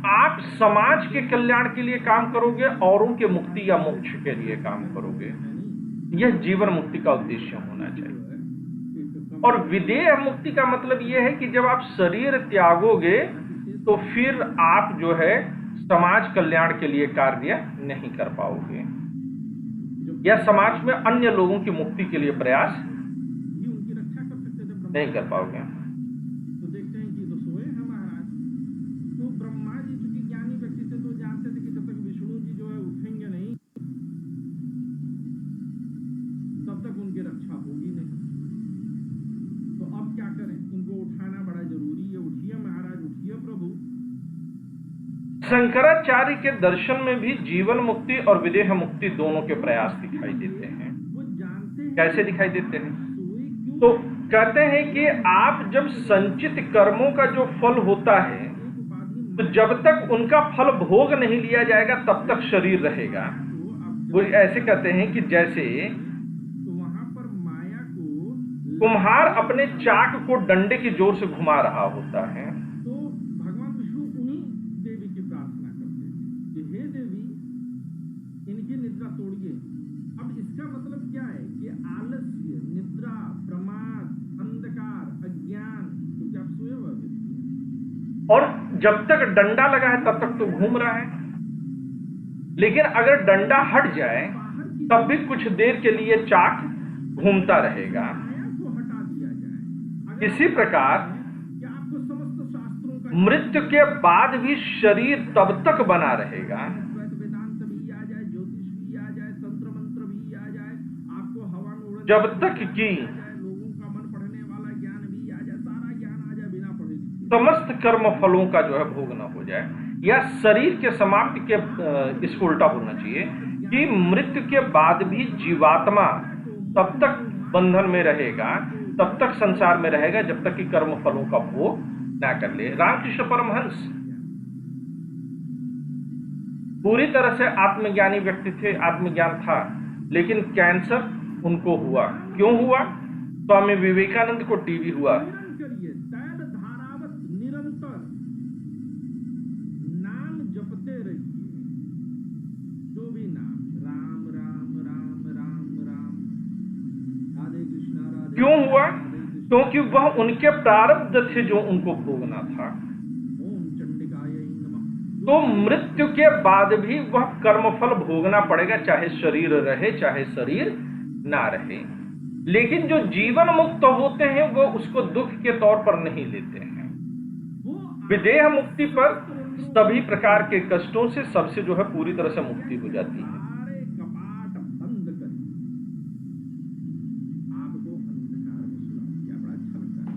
आप समाज के कल्याण के लिए काम करोगे, औरों के मुक्ति या मोक्ष के लिए काम करोगे। यह जीवन मुक्ति का उद्देश्य होना चाहिए। और विदेह मुक्ति का मतलब यह है कि जब आप शरीर त्यागोगे तो फिर आप जो है समाज कल्याण के लिए कार्य नहीं कर पाओगे, या समाज में अन्य लोगों की मुक्ति के लिए प्रयास ये उनकी रक्षा कर सकते थे ब्रह्मा। नहीं कर पाओगे। तो देखते हैं कि तो सोए हैं महाराज। तो ब्रह्मा जी चूंकि ज्ञानी व्यक्ति थे तो जानते थे कि जब तक विष्णु जी जो है उठेंगे नहीं तब तक उनकी रक्षा होगी नहीं। तो अब क्या करें, इनको उठाना बड़ा जरूरी है। उठिए महाराज, उठिए प्रभु। शंकराचार्य के दर्शन में भी जीवन मुक्ति और विदेह मुक्ति दोनों के प्रयास दिखाई देते हैं। वो जानते हैं कैसे दिखाई देते हैं? सोए क्यों। तो कहते हैं कि आप जब संचित कर्मों का जो फल होता है, एक उपाधि तो जब तक उनका फल भोग नहीं लिया जाएगा तब तक शरीर रहेगा। तो अब वो ऐसे कहते हैं कि जैसे तो वहां पर माया को कुम्हार अपने चाक को डंडे की जोर से घुमा रहा होता है, तो भगवान विष्णु उन्हीं देवी की प्रार्थना करते हैं कि हे देवी इनकी निद्रा तोड़िए। अब इसका मतलब क्या है कि आलस्य, निद्रा, प्रमाद, अंधकार, अज्ञान, क्योंकि आप सोए हुए व्यक्ति हैं। और जब तक डंडा लगा है तब तक तो घूम रहा है, लेकिन अगर डंडा हट जाए तब भी कुछ देर के लिए चाक घूमता रहेगा। माया को हटा दिया जाए। अगर इसी प्रकार कि आपको समस्त शास्त्रों का मृत्यु के बाद भी शरीर तब तक बना रहेगा द्वैत वेदांत भी आ जाए, ज्योतिष भी आ जाए, तंत्र मंत्र भी आ जाए, आपको हवा में उड़ने जब तक कि आ जाए, लोगों का मन पढ़ने वाला ज्ञान भी आ जाए, सारा ज्ञान आ जाए बिना पढ़े लिखे। समस्त कर्म फलों का जो है भोग न हो जाए, या शरीर के समाप्ति के इसको उल्टा होना चाहिए कि मृत्यु के बाद भी जीवात्मा तब तक बंधन में रहेगा, तब तक संसार में रहेगा जब तक कि कर्म फलों का भोग ना कर ले। रामकृष्ण परमहंस पूरी तरह से आत्मज्ञानी व्यक्ति थे, आत्मज्ञान था, लेकिन कैंसर उनको हुआ। क्यों हुआ? स्वामी विवेकानंद को टीबी हुआ। करिए तैल धारावत निरंतर नाम जपते रहिए, जो भी नाम, राम राम राम राम राम, राधे कृष्णा राधे। क्यों हुआ? राधे कृष्णा। क्योंकि वह उनके प्रारब्ध थे जो उनको भोगना था। ओम चंडिकाय नमः। तो मृत्यु के बाद भी वह कर्मफल भोगना पड़ेगा, चाहे शरीर रहे चाहे शरीर ना रहे। लेकिन जो जीवन मुक्त होते हैं वो उसको दुख के तौर पर नहीं लेते हैं। वो विदेह मुक्ति पर सभी प्रकार के कष्टों से सबसे जो है पूरी तरह से मुक्ति हो जाती है। सारे कपाट बंद करिए। आपको अंधकार में सुला दिया, बड़ा अच्छा लगता है।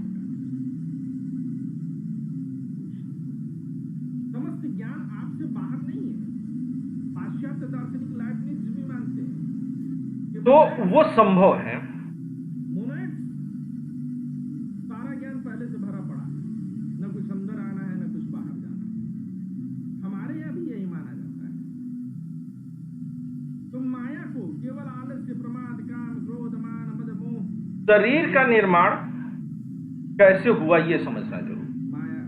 समस्त ज्ञान आपसे बाहर नहीं है। पाश्चात्य दार्शनिक लाइबनिट्ज भी मानते हैं कि तो वो संभव है। मोनेट्स सारा ज्ञान पहले से भरा पड़ा है, न कुछ अंदर आना है न कुछ बाहर जाना है। हमारे यहाँ भी यही माना जाता है। तो माया को केवल आलस्य, प्रमाद, काम, क्रोध, मान, मद, मोह, शरीर का निर्माण कैसे हुआ ये समझना जरूरी। माया।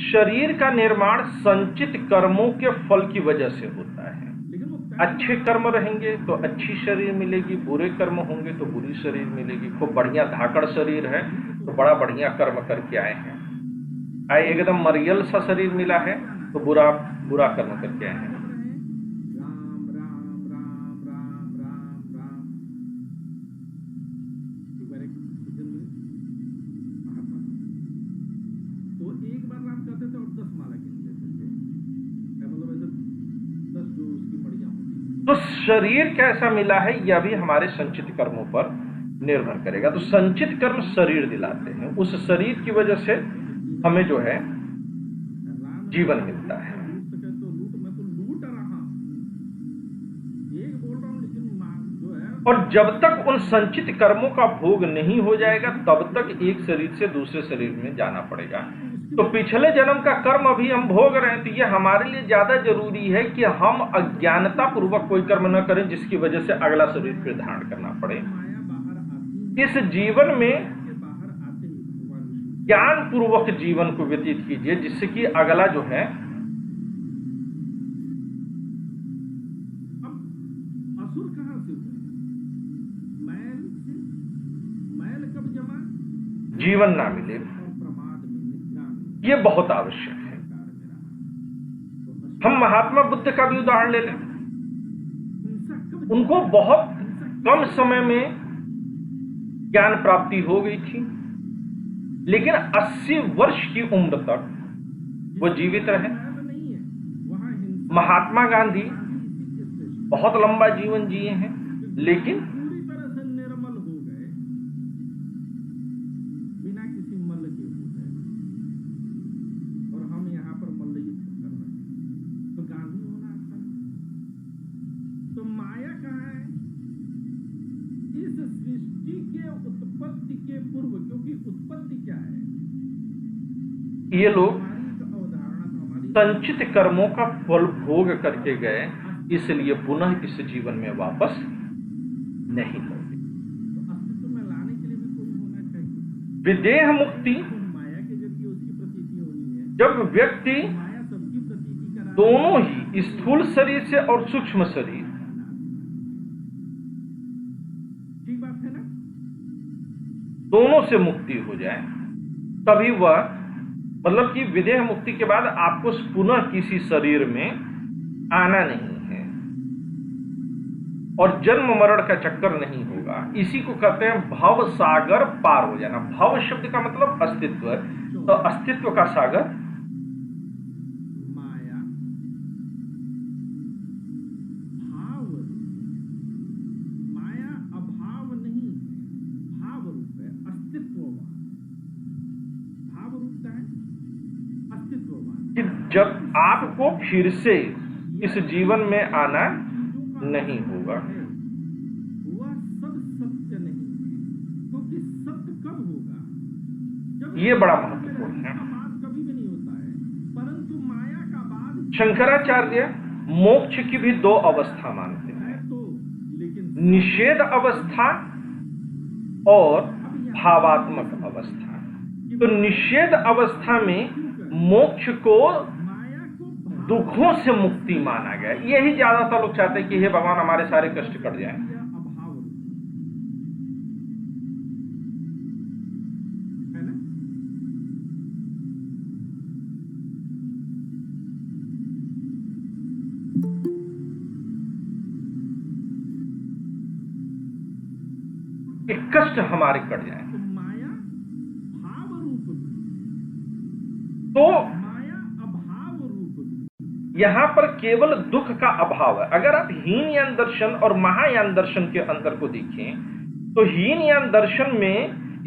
शरीर का निर्माण संचित कर्मों के फल की वजह से होता है। लेकिन वो अच्छे कर्म रहेंगे तो अच्छी शरीर मिलेगी, बुरे कर्म होंगे तो बुरी शरीर मिलेगी। खूब बढ़िया धाकड़ शरीर है तो बड़ा बढ़िया कर्म करके आए हैं, एकदम मरियल सा शरीर मिला है तो बुरा बुरा कर्म करके आए हैं। राम राम राम राम राम राम। एक बार एक सज्जन मिले महात्मा, तो एक बार राम कहते थे और 10 माला गिन लेते थे, मतलब ऐसे 10 जो उसकी मड़ियां होती। तो शरीर कैसा मिला है यह भी हमारे संचित कर्मों पर निर्भर करेगा। तो संचित कर्म शरीर दिलाते हैं, उस शरीर की वजह से हमें जो है जीवन मिलता है। लूट सके तो लूट, मैं तो लूट रहा हूं, एक बोल रहा हूं, लेकिन जो है और जब तक उन संचित कर्मों का भोग नहीं हो जाएगा तब तक एक शरीर से दूसरे शरीर में जाना पड़ेगा। तो पिछले जन्म का कर्म अभी हम भोग रहे हैं, तो ये हमारे लिए ज्यादा जरूरी है कि हम अज्ञानता पूर्वक कोई कर्म न करें जिसकी वजह से अगला शरीर फिर धारण करना पड़े। माया बाहर आती है, इस जीवन में के बाहर आते ही भगवान विष्णु ज्ञान पूर्वक जीवन को व्यतीत कीजिए, जिससे कि अगला जो है अब असुर कहां से हुए? मैल से। मैल कब जमा? जीवन ना मिले, और प्रमाद में, निद्रा में ये बहुत आवश्यक है। कार में रहा। तो असुर हम महात्मा बुद्ध का भी उदाहरण ले लें। हिंसा कब? उनको बहुत कम समय में ज्ञान प्राप्ति हो गई थी, लेकिन 80 वर्ष की उम्र तक वो जीवित रहे। मैल नहीं है वहां, हिंसा महात्मा गांधी इसी के श्रेष्ठ बहुत लंबा जीवन जिए हैं, लेकिन पूरी तरह से निर्मल हो गए, बिना किसी मल के हो गए, और हम यहाँ पर मल्लयुद्ध कर रहे हैं। तो गांधी होना आसान है। तो माया कहाँ है? इस सृष्टि के उत्पत्ति के पूर्व, क्योंकि उत्पत्ति क्या है? ये लोग हमारी एक अवधारणा, तो हमारी संचित कर्मों का फल भोग करके गए, इसलिए पुनः इस जीवन में वापस नहीं लौटे। तो अस्तित्व में लाने के लिए भी कोई होना चाहिए। विदेह मुक्ति, तो माया के जरिए उसकी प्रतीति होनी है। जब व्यक्ति माया सबकी प्रतीति करा, दोनों ही स्थूल शरीर से और सूक्ष्म शरीर ठीक बात है ना? दोनों से मुक्ति हो जाए, तभी वह, मतलब कि विदेह मुक्ति के बाद आपको पुनः किसी शरीर में आना नहीं है और जन्म मरण का चक्कर नहीं होगा। इसी को कहते हैं भव सागर पार हो जाना। भव शब्द का मतलब अस्तित्व है, तो अस्तित्व का सागर माया भाव, माया अभाव नहीं है, भाव रूप है, अस्तित्ववान। भाव रूप का है अस्तित्ववान। कि जब आपको फिर से इस जीवन में आना नहीं होगा। वह सब सत्य नहीं है, क्योंकि सत्य कब होगा? जब ये बड़ा महत्वपूर्ण है। इसका बाद कभी भी नहीं होता है, परंतु माया का बाद शंकराचार्य मोक्ष की भी दो अवस्था मानते हैं, है तो, लेकिन निषेध अवस्था और भावात्मक अवस्था। तो निषेध अवस्था में मोक्ष को माया को दुखों से मुक्ति माना गया। यही ज्यादातर लोग चाहते हैं कि हे भगवान हमारे सारे कष्ट कट जाएं। या अभाव रूप है ना? कि कष्ट हमारे कट जाएं। तो माया भाव रूप भी, तो माया अभाव रूप भी। यहां पर केवल दुख का अभाव है। अगर आप हीनयान दर्शन और महायान दर्शन के अंतर को देखें, तो हीनयान दर्शन में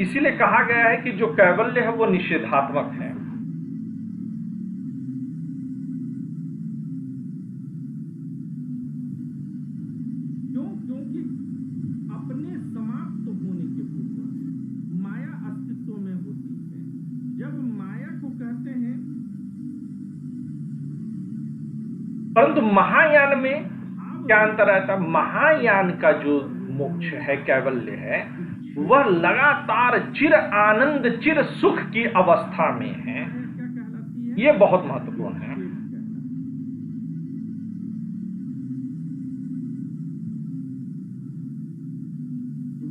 इसीलिए कहा गया है कि जो कैवल्य है वो निषेधात्मक है। क्यों? क्योंकि अपने समाप्त होने के पूर्व माया अस्तित्व में होती है। जब माया को कहते हैं, परंतु महायान में क्या अंतर रहता है? महायान का जो मोक्ष है, कैवल्य है, वह लगातार चिर आनंद चिर सुख की अवस्था में है। क्या कहलाती है? ये बहुत महत्वपूर्ण है।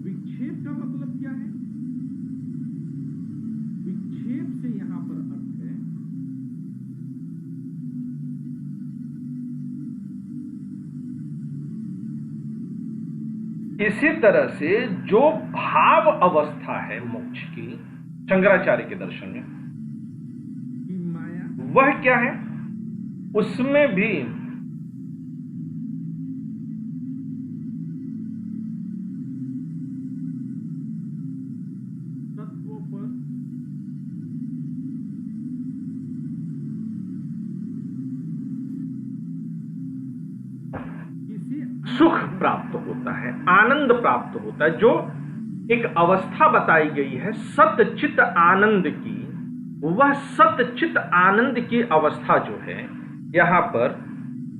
विक्षेप का मतलब क्या है? विक्षेप से यहां पर अर्थ है इसी तरह से जो भाव अवस्था है मोक्ष की शंकराचार्य के दर्शन में, कि माया वह क्या है, उसमें भी तत्वों पर किसी सुख प्राप्त होता है, आनंद प्राप्त होता है। जो एक अवस्था बताई गई है सतचित आनंद की, वह सतचित आनंद की अवस्था जो है यहां पर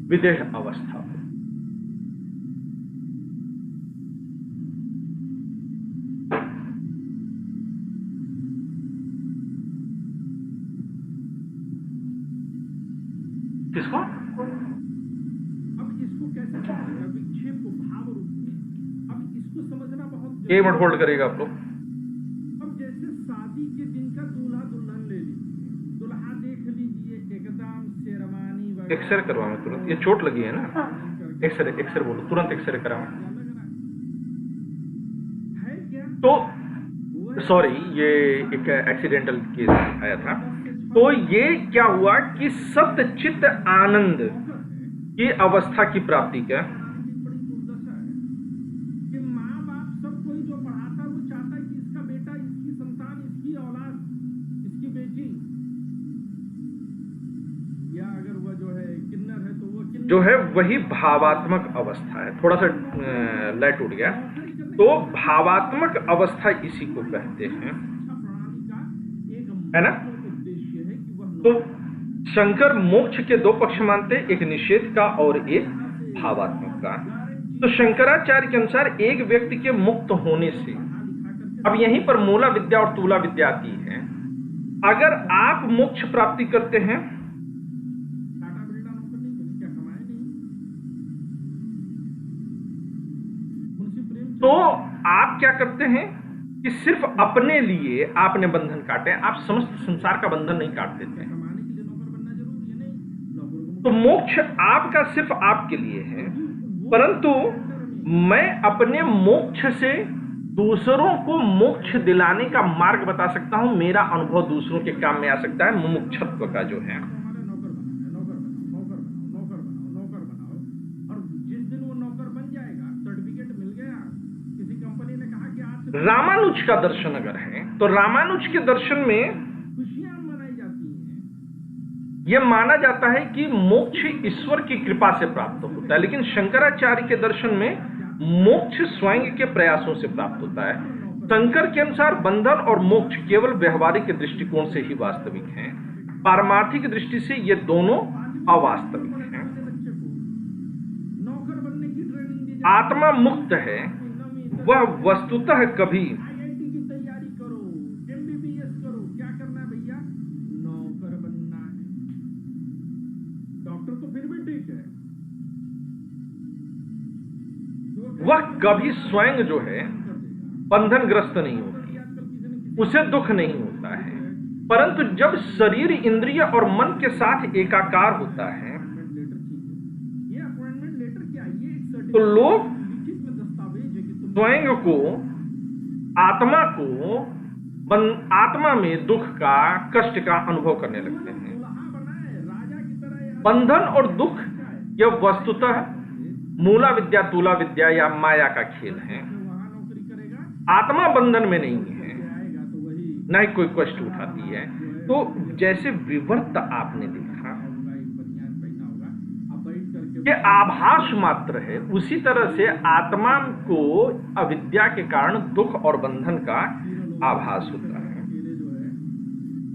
विदेह अवस्था। किसको? अब इसको कैसे समझेगा विक्षेप को भाव रूप में? अब इसको समझना बहुत एक मिनट होल्ड करिएगा आप लोग। अब जैसे शादी के दिन का दूल्हा दुल्हन ले लीजिए, दुल्हा देख लीजिए एकदम शेरवानी वगैरह एक्सरे करवा मैं तुरंत, ये चोट लगी है ना, एक्सरे एक्सरे बोलो, तुरंत एक्सरे करा मैं। है क्या? तो सॉरी, ये एक एक्सीडेंटल केस आया था। तो ये क्या हुआ कि सतचित आनंद की अवस्था की प्राप्ति क्या? बड़ी दुर्दशा है कि माँ बाप सब कोई जो पढ़ाता है वो चाहता है कि इसका बेटा, इसकी संतान, इसकी औलाद, इसकी बेटी, या अगर वह जो है किन्नर है तो वो किन्नर जो है वही भावात्मक अवस्था है। थोड़ा सा लाइट उठ गया। तो भावात्मक अवस्था इसी को कहते हैं, शिक्षा प्रणाली का एक है ना? उद्देश्य है कि वह तो शंकर मोक्ष के दो पक्ष मानते हैं, एक निषेध का और एक भावात्मक का। तो शंकराचार्य के अनुसार एक व्यक्ति के मुक्त होने से, अब यहीं पर मूला विद्या और तूला विद्या आती है। अगर आप मोक्ष प्राप्ति करते हैं टाटा बिरला नौकर नहीं बने, क्या कमाए नहीं? मुंशी प्रेमचंद तो आप क्या करते हैं कि सिर्फ अपने लिए आपने बंधन काटे, आप समस्त संसार का बंधन नहीं काट देते हैं। कमाने के लिए नौकर बनना जरूरी है? नहीं, नौकरों को तो मोक्ष आपका सिर्फ आपके लिए है, परंतु मैं अपने मोक्ष से दूसरों को मोक्ष दिलाने का मार्ग बता सकता हूं। मेरा अनुभव दूसरों के काम में आ सकता है, मुमुक्षत्व का जो है। हमारे नौकर बनाना है, नौकर बनाओ, और जिस दिन वो नौकर बन जाएगा, सर्टिफिकेट मिल गया, किसी कंपनी ने कहा कि आज से रामानुज का दर्शन अगर है तो रामानुज के दर्शन में खुशियां मनाई जाती हैं। यह माना जाता है कि मोक्ष ईश्वर की कृपा से प्राप्त होता है, लेकिन शंकराचार्य के दर्शन में मोक्ष स्वयं के प्रयासों से प्राप्त होता है। शंकर के अनुसार बंधन और मोक्ष केवल व्यवहारिक दृष्टिकोण से ही वास्तविक हैं, पारमार्थिक दृष्टि से ये दोनों अवास्तविक हैं। बच्चे को नौकर बनने की ट्रेनिंग दी आत्मा मुक्त है, वह वस्तुतः कभी IIT की तैयारी करो, MBBS करो, क्या करना है भैया? नौकर बनना है। डॉक्टर तो फिर भी ठीक है, वह कभी स्वयं जो है बंधनग्रस्त नहीं होती, उसे दुख नहीं होता है। परंतु जब शरीर, इंद्रिय और मन के साथ एकाकार होता है ये अपॉइंटमेंट लेटर क्या है? ये एक तो सर्टिफिकेट लोग लिखित में दस्तावेज है कि तुम स्वयं को, आत्मा को आत्मा में दुख का, कष्ट का अनुभव करने लगते हैं। दुल्हा बनाए, राजा की तरह यहाँ बंधन और दुख यह वस्तुतः मूला विद्या, तूला विद्या या माया का खेल है। वहाँ नौकरी करेगा, आत्मा बंधन में नहीं है, आएगा तो वही न ही कोई कष्ट उठाती है। तो जैसे विवर्त आपने देखा होगा, एक बनियान पहना होगा, अब बैठ करके कि आभास मात्र है, उसी तरह से आत्मा को अविद्या के कारण दुख और बंधन का आभास होता है। अकेले जो है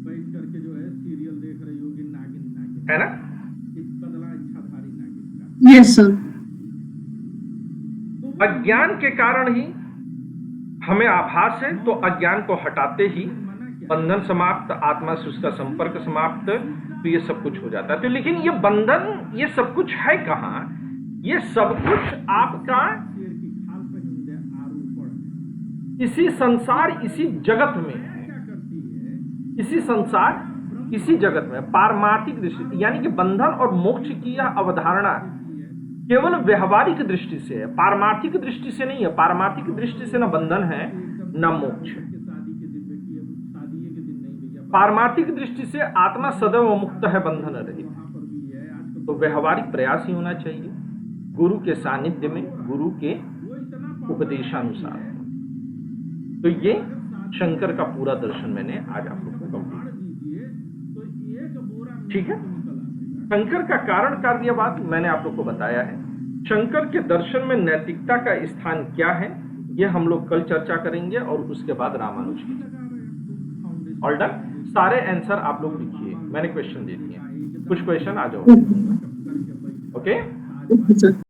बैठ करके जो है सीरियल देख रही होगी, नागिन है ना? एक बदला इच्छाधारी नागिन का। Yes sir. तो वो अज्ञान के कारण ही हमें आभास है, तो अज्ञान को हटाते ही मना क्या? बंधन समाप्त, आत्मा से उसका संपर्क समाप्त, तो ये सब कुछ हो जाता है। तो लेकिन ये बंधन, ये सब कुछ है कहाँ? ये सब कुछ आपका शेर की खाल पर हिंदे आरूपण है। इसी संसार, इसी जगत में माया है। क्या करती है? इसी संसार, इसी जगत में पारमार्थिक दृष्टि, यानी कि बंधन और मोक्ष की यह अवधारणा केवल व्यवहारिक दृष्टि से है, पारमार्थिक दृष्टि से नहीं है। पारमार्थिक दृष्टि से न बंधन है न मोक्ष है। पारमार्थिक दृष्टि से आत्मा सदैव मुक्त है, बंधन रहित। तो व्यवहारिक प्रयास ही होना चाहिए गुरु के सानिध्य में, गुरु के उपदेशानुसार। तो ये शंकर का पूरा दर्शन मैंने आज आप लोग को कंप्लीट, ठीक है। शंकर का कारण कार्यवाद मैंने आप लोग को बताया है। शंकर के दर्शन में नैतिकता का स्थान क्या है, यह हम लोग कल चर्चा करेंगे, और उसके बाद रामानुज की। All done. सारे आंसर आप लोग लिखिए, मैंने क्वेश्चन दे दिए, कुछ क्वेश्चन आ जाओ। ओके।